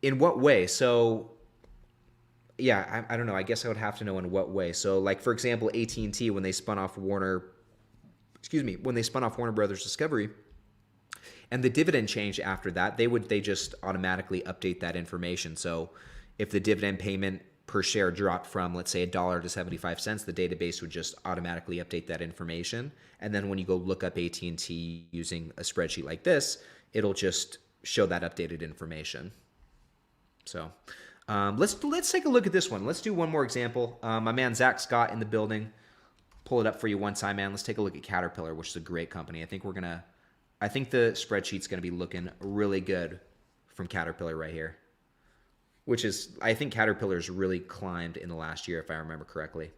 In what way? So yeah, I don't know. I guess I would have to know in what way. So like, for example, AT&T, when they spun off Warner Brothers Discovery, and the dividend changed after that, they just automatically update that information. So if the dividend payment per share dropped from, let's say, $1 to 75 cents, the database would just automatically update that information. And then when you go look up AT&T using a spreadsheet like this, it'll just show that updated information. So let's take a look at this one. Let's do one more example. My man Zach Scott in the building. Pull it up for you one time, man. Let's take a look at Caterpillar, which is a great company. I think the spreadsheet's gonna be looking really good from Caterpillar right here. Which is, I think Caterpillar's really climbed in the last year, if I remember correctly.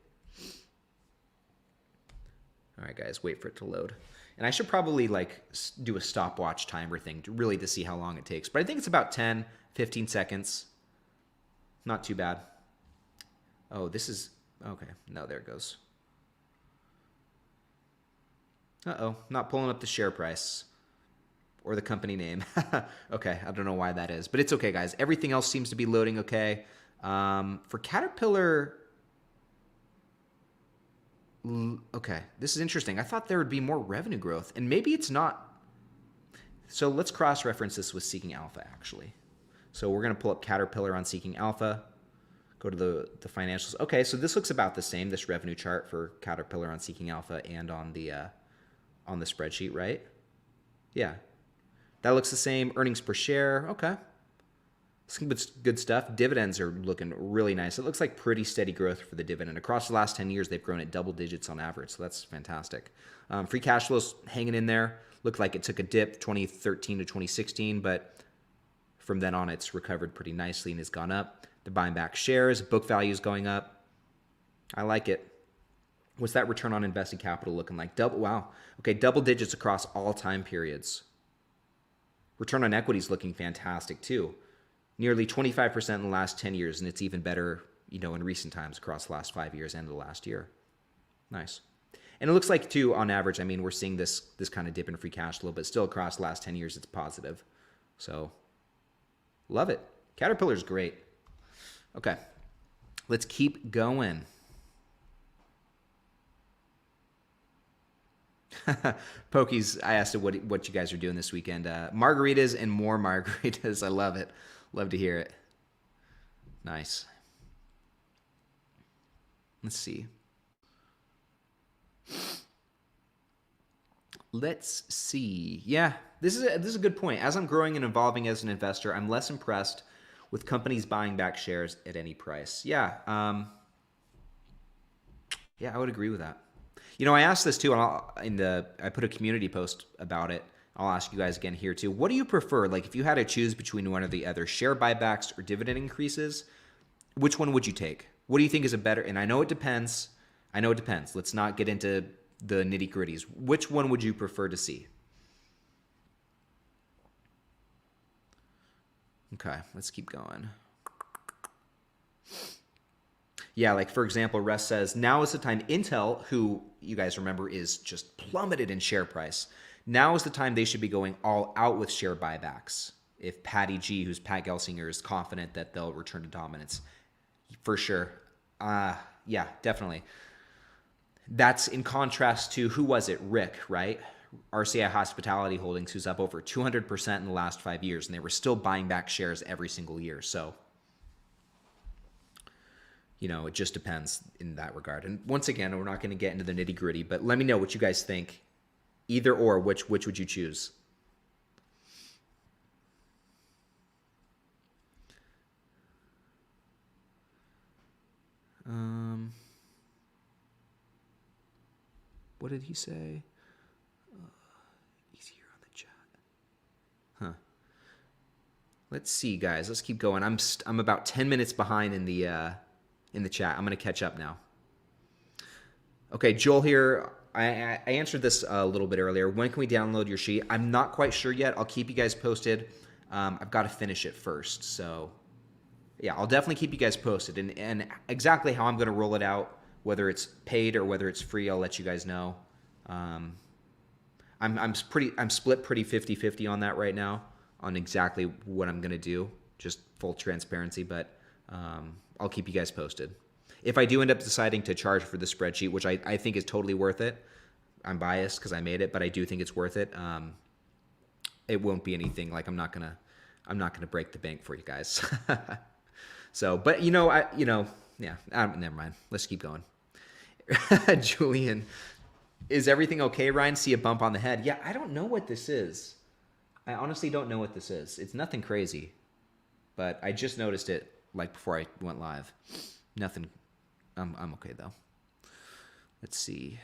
All right, guys, wait for it to load. And I should probably do a stopwatch timer thing to see how long it takes. But I think it's about 10, 15 seconds. Not too bad. Oh, this is, okay. No, there it goes. Uh-oh, not pulling up the share price. Or the company name. Okay, I don't know why that is. But it's okay, guys. Everything else seems to be loading okay. For Caterpillar... Okay, this is interesting. I thought there would be more revenue growth. And maybe it's not. So let's cross-reference this with Seeking Alpha, actually. So we're going to pull up Caterpillar on Seeking Alpha. Go to the financials. Okay, so this looks about the same, this revenue chart for Caterpillar on Seeking Alpha and on the spreadsheet, right? Yeah. That looks the same. Earnings per share. Okay. It's good stuff. Dividends are looking really nice. It looks like pretty steady growth for the dividend. Across the last 10 years, they've grown at double digits on average, so that's fantastic. Free cash flow's hanging in there. Looked like it took a dip 2013 to 2016, but from then on, it's recovered pretty nicely and has gone up. They're buying back shares. Book value is going up. I like it. What's that return on invested capital looking like? Wow. Okay, double digits across all time periods. Return on equity is looking fantastic too. Nearly 25% in the last 10 years, and it's even better, in recent times across the last 5 years and the last year. Nice. And it looks like too, on average, we're seeing this kind of dip in free cash flow, but still across the last 10 years, it's positive. So, love it. Caterpillar's great. Okay, let's keep going. Pokies, I asked him what you guys are doing this weekend. Margaritas and more margaritas. I love it. Love to hear it. Nice. Let's see. Let's see. Yeah, this is a good point. As I'm growing and evolving as an investor, I'm less impressed with companies buying back shares at any price. Yeah. Yeah, I would agree with that. I asked this too, and I put a community post about it. I'll ask you guys again here too. What do you prefer? Like, if you had to choose between one or the other, share buybacks or dividend increases, which one would you take? What do you think is a better? And I know it depends. I know it depends. Let's not get into the nitty-gritties. Which one would you prefer to see? Okay, let's keep going. Yeah, like for example, Russ says, now is the time Intel, who you guys remember is just plummeted in share price, now is the time they should be going all out with share buybacks. If Patty G, who's Pat Gelsinger, is confident that they'll return to dominance. For sure. Yeah, definitely. That's in contrast to, who was it? Rick, right? RCI Hospitality Holdings, who's up over 200% in the last 5 years, and they were still buying back shares every single year. So, it just depends in that regard. And once again, we're not going to get into the nitty gritty, but let me know what you guys think. Either or, which would you choose? What did he say? Easier on the chat. Huh. Let's see, guys. Let's keep going. I'm about 10 minutes behind in the chat. I'm going to catch up now. Okay, Joel here. I answered this a little bit earlier. When can we download your sheet? I'm not quite sure yet. I'll keep you guys posted. I've got to finish it first. So, yeah, I'll definitely keep you guys posted. And exactly how I'm going to roll it out, whether it's paid or whether it's free, I'll let you guys know. I'm split pretty 50-50 on that right now, on exactly what I'm going to do. Just full transparency, but I'll keep you guys posted. If I do end up deciding to charge for the spreadsheet, which I think is totally worth it, I'm biased because I made it, but I do think it's worth it. It won't be anything like I'm not gonna break the bank for you guys. So, but yeah, never mind. Let's keep going. Julian, is everything okay, Ryan? See a bump on the head? Yeah, I don't know what this is. I honestly don't know what this is. It's nothing crazy, but I just noticed it like before I went live. Nothing. I'm okay though. Let's see.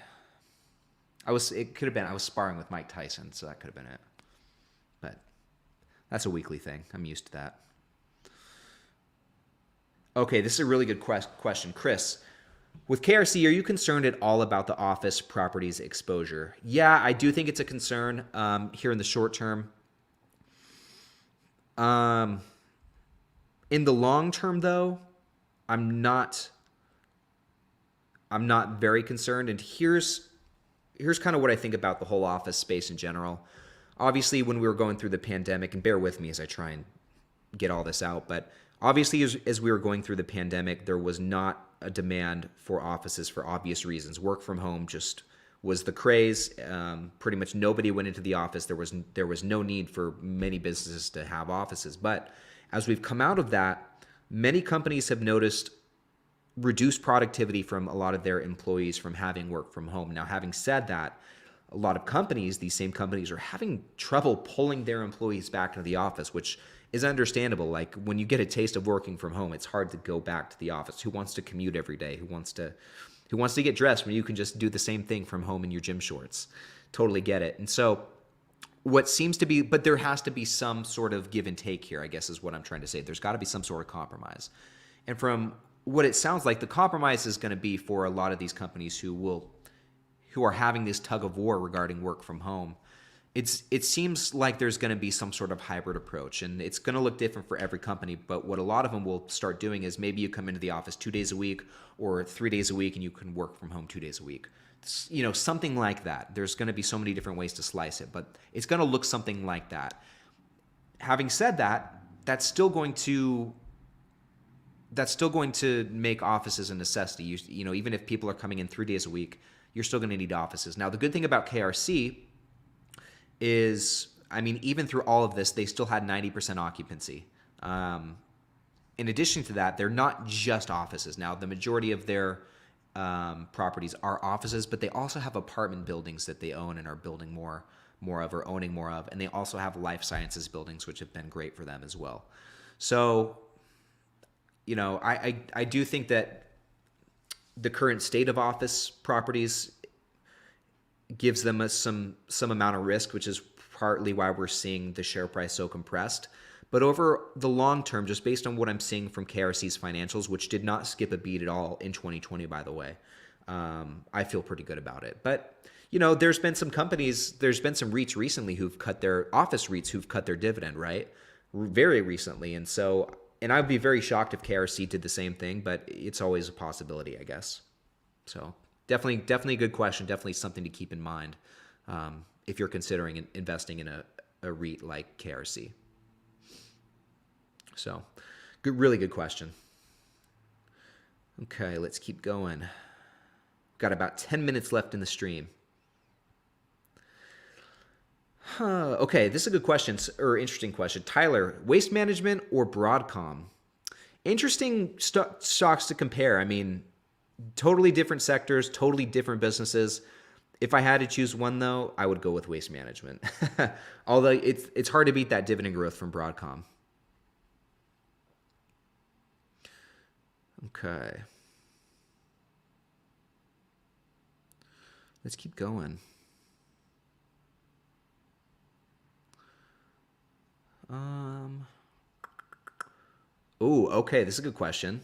It could have been, I was sparring with Mike Tyson, so that could have been it. But that's a weekly thing. I'm used to that. Okay, this is a really good question. Chris, with KRC, are you concerned at all about the office properties exposure? Yeah, I do think it's a concern here in the short term. In the long term, though, I'm not very concerned. And here's kind of what I think about the whole office space in general. Obviously, when we were going through the pandemic, and bear with me as I try and get all this out, but obviously as we were going through the pandemic, there was not a demand for offices for obvious reasons. Work from home just was the craze. Pretty much nobody went into the office. There was no need for many businesses to have offices. But as we've come out of that, many companies have noticed reduced productivity from a lot of their employees from having work from home. Now, having said that, a lot of companies, these same companies, are having trouble pulling their employees back into the office, which is understandable. Like when you get a taste of working from home, it's hard to go back to the office. Who wants to commute every day? Who wants to get dressed when you can just do the same thing from home in your gym shorts? Totally get it. And so what seems to be, but there has to be some sort of give and take here, I guess is what I'm trying to say. There's got to be some sort of compromise. And from what it sounds like, the compromise is going to be for a lot of these companies who are having this tug of war regarding work from home. It seems like there's going to be some sort of hybrid approach, and it's going to look different for every company. But what a lot of them will start doing is maybe you come into the office 2 days a week or 3 days a week, and you can work from home 2 days a week. Something like that. There's going to be so many different ways to slice it, but it's going to look something like that. Having said that, that's still going to make offices a necessity. Even if people are coming in 3 days a week, you're still going to need offices. Now, the good thing about KRC is, even through all of this, they still had 90% occupancy. In addition to that, they're not just offices. Now, the majority of their properties are offices, but they also have apartment buildings that they own and are building more of or owning more of. And they also have life sciences buildings, which have been great for them as well. So, I do think that the current state of office properties gives them some amount of risk, which is partly why we're seeing the share price so compressed. But over the long term, just based on what I'm seeing from KRC's financials, which did not skip a beat at all in 2020, by the way, I feel pretty good about it. But you know, there's been some companies, there's been some REITs recently who've cut their office REITs who've cut their dividend, right? Very recently. And so, and I'd be very shocked if KRC did the same thing, but it's always a possibility, I guess. So definitely a good question. Definitely something to keep in mind if you're considering investing in a REIT like KRC. So really good question. Okay, let's keep going. Got about 10 minutes left in the stream. Okay, this is a good question, or interesting question. Tyler, Waste Management or Broadcom? Interesting stocks to compare. I mean, totally different sectors, totally different businesses. If I had to choose one, though, I would go with Waste Management. Although it's hard to beat that dividend growth from Broadcom. Okay. Let's keep going. Oh, okay. This is a good question.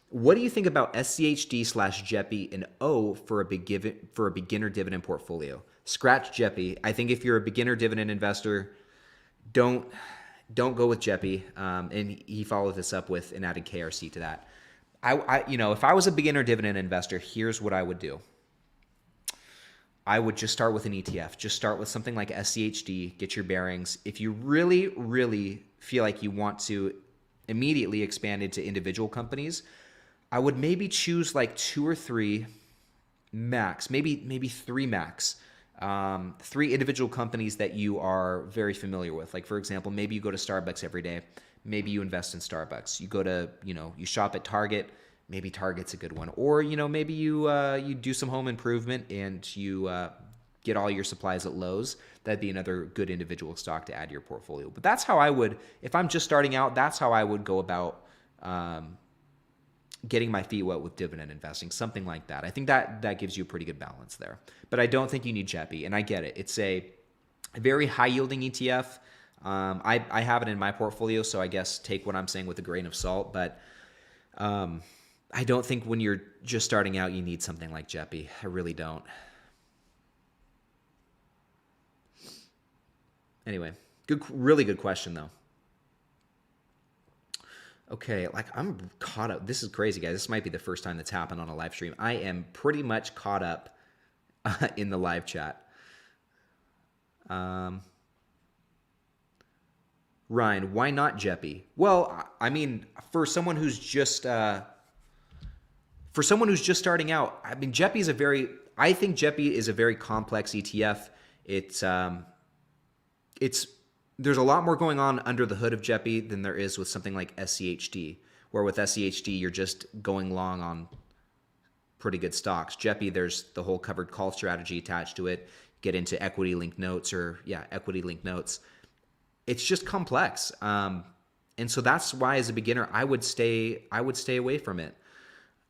What do you think about SCHD/Jeffy and O for a beginner dividend portfolio? Scratch Jeffy. I think if you're a beginner dividend investor, don't go with Jeffy. And he followed this up with and added KRC to that. If I was a beginner dividend investor, here's what I would do. I would just start with an ETF. Just start with something like SCHD, get your bearings. If you really, really feel like you want to immediately expand into individual companies, I would maybe choose like 2 or 3 max, maybe 3 max. 3 individual companies that you are very familiar with. Like, for example, maybe you go to Starbucks every day. Maybe you invest in Starbucks. You go to, you shop at Target. Maybe Target's a good one. Or, maybe you do some home improvement and you get all your supplies at Lowe's. That'd be another good individual stock to add to your portfolio. But that's how I would, if I'm just starting out, that's how I would go about getting my feet wet with dividend investing, something like that. I think that gives you a pretty good balance there. But I don't think you need Jeffy, and I get it. It's a very high-yielding ETF. I have it in my portfolio, so I guess take what I'm saying with a grain of salt. But I don't think when you're just starting out, you need something like Jeffy. I really don't. Anyway, really good question, though. Okay, I'm caught up. This is crazy, guys. This might be the first time that's happened on a live stream. I am pretty much caught up in the live chat. Ryan, why not Jeffy? Well, I mean, for someone who's just starting out, I mean, I think Jeffy is a very complex ETF. There's a lot more going on under the hood of Jeffy than there is with something like SCHD, where with SCHD, you're just going long on pretty good stocks. Jeffy, there's the whole covered call strategy attached to it. Get into equity-linked notes equity-linked notes. It's just complex. And so that's why as a beginner, I would stay away from it.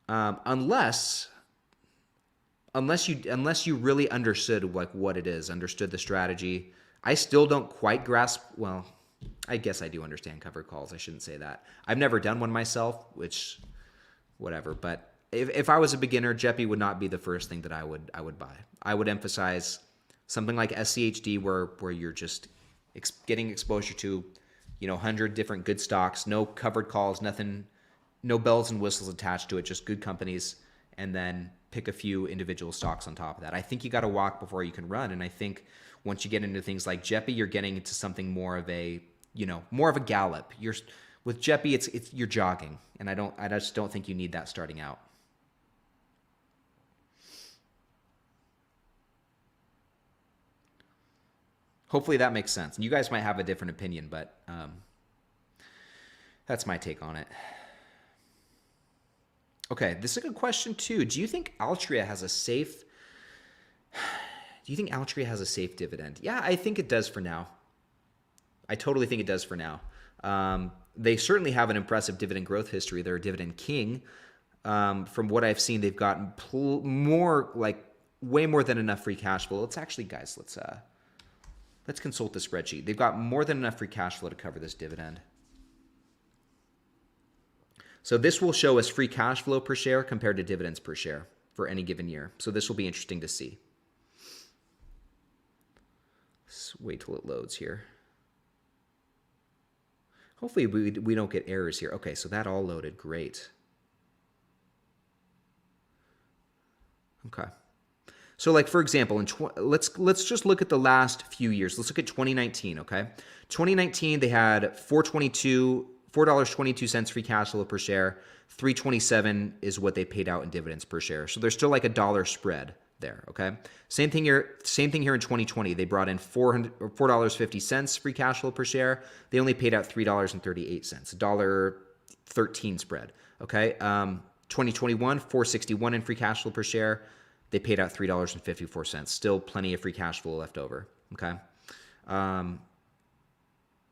Unless you really understood what it is, understood the strategy. I still don't quite grasp, well, I guess I do understand covered calls. I shouldn't say that. I've never done one myself, which, whatever. But if I was a beginner, Jeffy would not be the first thing that I would buy. I would emphasize something like SCHD where you're just getting exposure to, 100 different good stocks, no covered calls, nothing, no bells and whistles attached to it, just good companies, and then pick a few individual stocks on top of that. I think you got to walk before you can run, and I think once you get into things like Jeffy, you're getting into something more of a gallop. With Jeffy, you're jogging, and I just don't think you need that starting out. Hopefully that makes sense. And you guys might have a different opinion, but that's my take on it. Okay, this is a good question too. Do you think Altria has a safe dividend? Yeah, I think it does for now. I totally think it does for now. They certainly have an impressive dividend growth history. They're a dividend king. From what I've seen, they've gotten way more than enough free cash flow. Let's consult the spreadsheet. They've got more than enough free cash flow to cover this dividend. So this will show us free cash flow per share compared to dividends per share. for any given year. So this will be interesting to see. Let's wait till it loads here. Hopefully we don't get errors here. Okay, so that all loaded. Great. Okay. So like, for example, let's just look at the last few years. Let's look at 2019, okay? 2019, they had $4.22 free cash flow per share. $3.27 is what they paid out in dividends per share. So there's still like a dollar spread there, okay? Same thing here in 2020. They brought in $4.50 free cash flow per share. They only paid out $3.38, $1.13 spread, okay? 2021, $4.61 in free cash flow per share. They paid out $3.54. Still plenty of free cash flow left over, okay?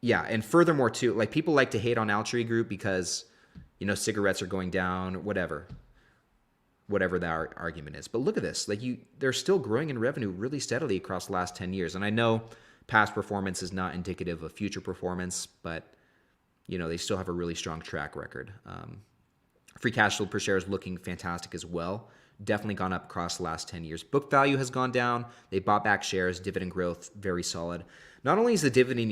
Yeah, and furthermore too, like people like to hate on Altria Group because, you know, cigarettes are going down, whatever that argument is. But look at this, like they're still growing in revenue really steadily across the last 10 years. And I know past performance is not indicative of future performance, but, you know, they still have a really strong track record. Free cash flow per share is looking fantastic as well. Definitely gone up across the last 10 years. Book value has gone down. They bought back shares. Dividend growth, very solid. Not only is the dividend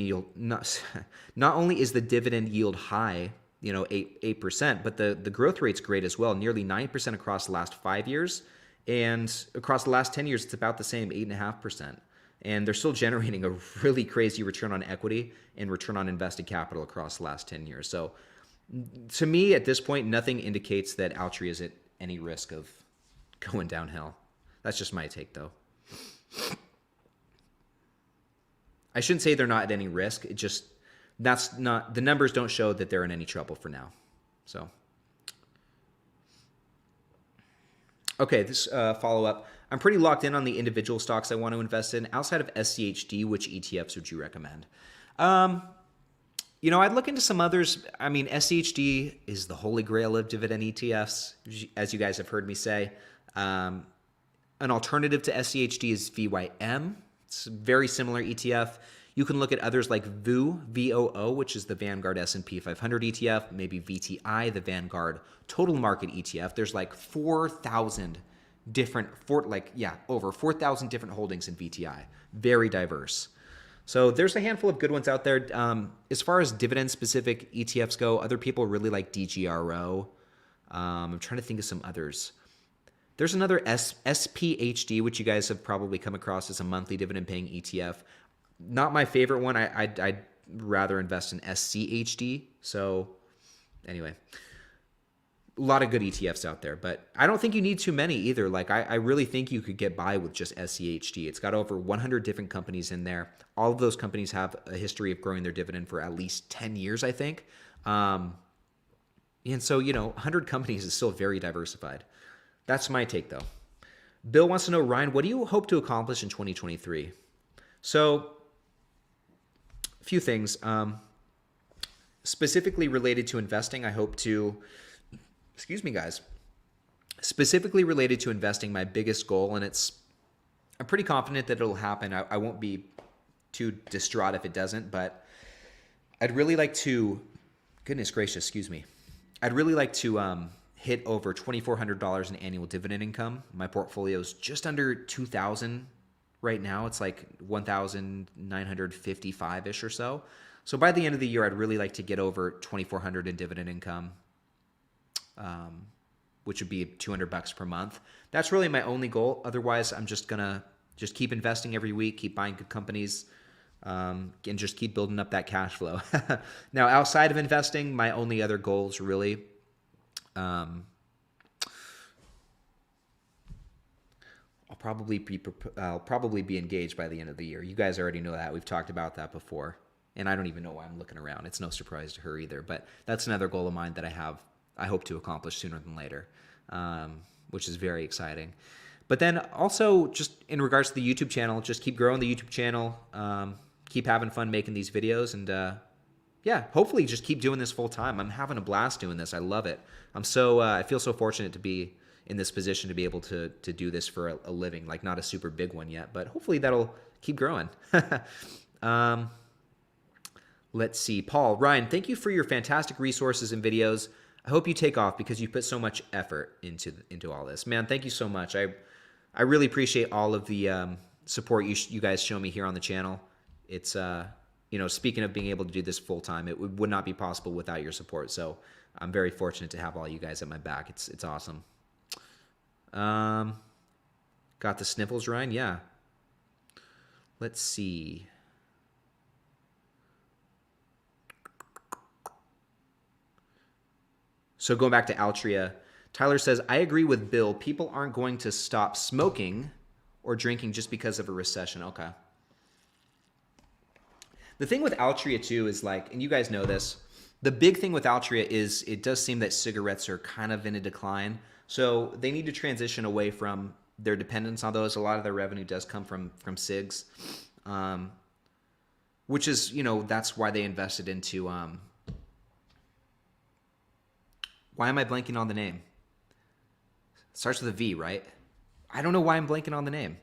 yield high, you know, 8%, but the growth rate's great as well. Nearly 9% across the last 5 years. And across the last 10 years, it's about the same, 8.5%. And they're still generating a really crazy return on equity and return on invested capital across the last 10 years. So to me, at this point, nothing indicates that Altria is at any risk of going downhill. That's just my take, though. I shouldn't say they're not at any risk. It just, that's not, the numbers don't show that they're in any trouble for now. So, okay, this follow-up. I'm pretty locked in on the individual stocks I want to invest in. Outside of SCHD, which ETFs would you recommend? You know, I'd look into some others. I mean, SCHD is the holy grail of dividend ETFs, as you guys have heard me say. An alternative to SCHD is VYM. It's a very similar ETF. You can look at others like VOO, which is the Vanguard S&P 500 ETF, maybe VTI, the Vanguard Total Market ETF. There's like 4,000 different, over 4,000 different holdings in VTI. Very diverse. So there's a handful of good ones out there. As far as dividend-specific ETFs go, other people really like DGRO. I'm trying to think of some others. There's another SPHD, which you guys have probably come across as a monthly dividend-paying ETF. Not my favorite one. I'd rather invest in SCHD. So anyway, a lot of good ETFs out there, but I don't think you need too many either. Like I really think you could get by with just SCHD. It's got over 100 different companies in there. All of those companies have a history of growing their dividend for at least 10 years, I think. And so, you know, 100 companies is still very diversified. That's my take, though. Bill wants to know, Ryan, what do you hope to accomplish in 2023? So, a few things. Specifically related to investing, I hope to, specifically related to investing, my biggest goal, and I'm pretty confident that it'll happen. I won't be too distraught if it doesn't, but I'd really like to, goodness gracious, I'd really like to hit over $2,400 in annual dividend income. My portfolio is just under $2,000 right now. It's like $1,955-ish or so. So by the end of the year, I'd really like to get over $2,400 in dividend income, which would be $200 per month. That's really my only goal. Otherwise, I'm just gonna keep investing every week, keep buying good companies, and just keep building up that cash flow. Now, outside of investing, my only other goals really, I'll probably be engaged by the end of the year. You guys already know that. We've talked about that before. And I don't even know why I'm looking around. It's no surprise to her either. But that's another goal of mine that I hope to accomplish sooner than later, which is very exciting. But then also just in regards to the YouTube channel, just keep growing the YouTube channel, keep having fun making these videos, and hopefully just keep doing this full time. I'm having a blast doing this. I love it. I feel so fortunate to be in this position to be able to do this for a living, like not a super big one yet, but hopefully that'll keep growing. Let's see. Paul, Ryan, thank you for your fantastic resources and videos. I hope you take off because you put so much effort into all this. Man, thank you so much. I really appreciate all of the support you guys show me here on the channel. It's you know, speaking of being able to do this full time, it would not be possible without your support. So I'm very fortunate to have all you guys at my back. It's awesome. Got the sniffles, Ryan? Yeah. Let's see. So going back to Altria, Tyler says, I agree with Bill. People aren't going to stop smoking or drinking just because of a recession. Okay. The thing with Altria too is like, and you guys know this, the big thing with Altria is it does seem that cigarettes are kind of in a decline. So they need to transition away from their dependence on those. A lot of their revenue does come from cigs, which is, you know, that's why they invested into, why am I blanking on the name? Starts with a V, right? I don't know why I'm blanking on the name.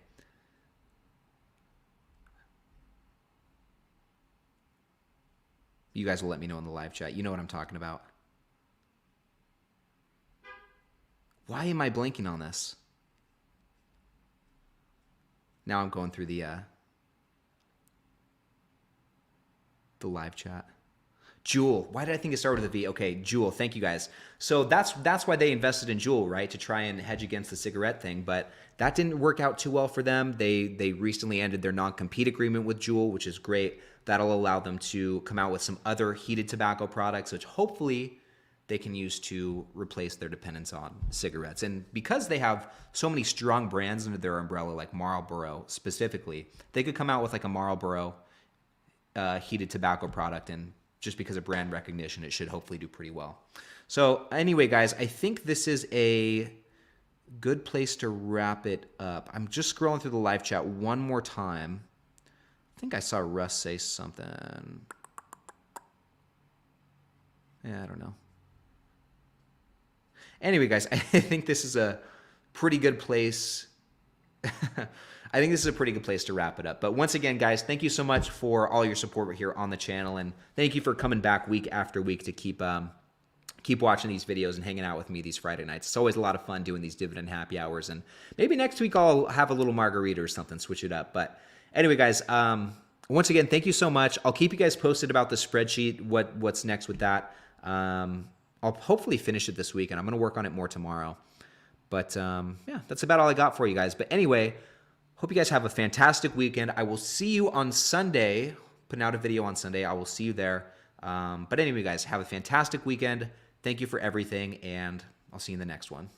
You guys will let me know in the live chat. You know what I'm talking about. Why am I blanking on this? Now I'm going through the live chat. Juul. Why did I think it started with a V? Okay, Juul. Thank you guys. So that's why they invested in Juul, right? To try and hedge against the cigarette thing, but that didn't work out too well for them. They recently ended their non-compete agreement with Juul, which is great. That'll allow them to come out with some other heated tobacco products, which hopefully they can use to replace their dependence on cigarettes. And because they have so many strong brands under their umbrella, like Marlboro specifically, they could come out with like a Marlboro heated tobacco product, and just because of brand recognition, it should hopefully do pretty well. So anyway, guys, I think this is a good place to wrap it up. I'm just scrolling through the live chat one more time. I think I saw Russ say something. Yeah, I don't know. Anyway, guys, I think this is a pretty good place. I think this is a pretty good place to wrap it up. But once again, guys, thank you so much for all your support here on the channel, and thank you for coming back week after week to keep watching these videos and hanging out with me these Friday nights. It's always a lot of fun doing these dividend happy hours, and maybe next week I'll have a little margarita or something, switch it up. But anyway, guys, once again, thank you so much. I'll keep you guys posted about the spreadsheet, what's next with that. I'll hopefully finish it this week, and I'm going to work on it more tomorrow. But yeah, that's about all I got for you guys. But anyway, hope you guys have a fantastic weekend. I will see you on Sunday. Putting out a video on Sunday. I will see you there. But anyway, guys, have a fantastic weekend. Thank you for everything, and I'll see you in the next one.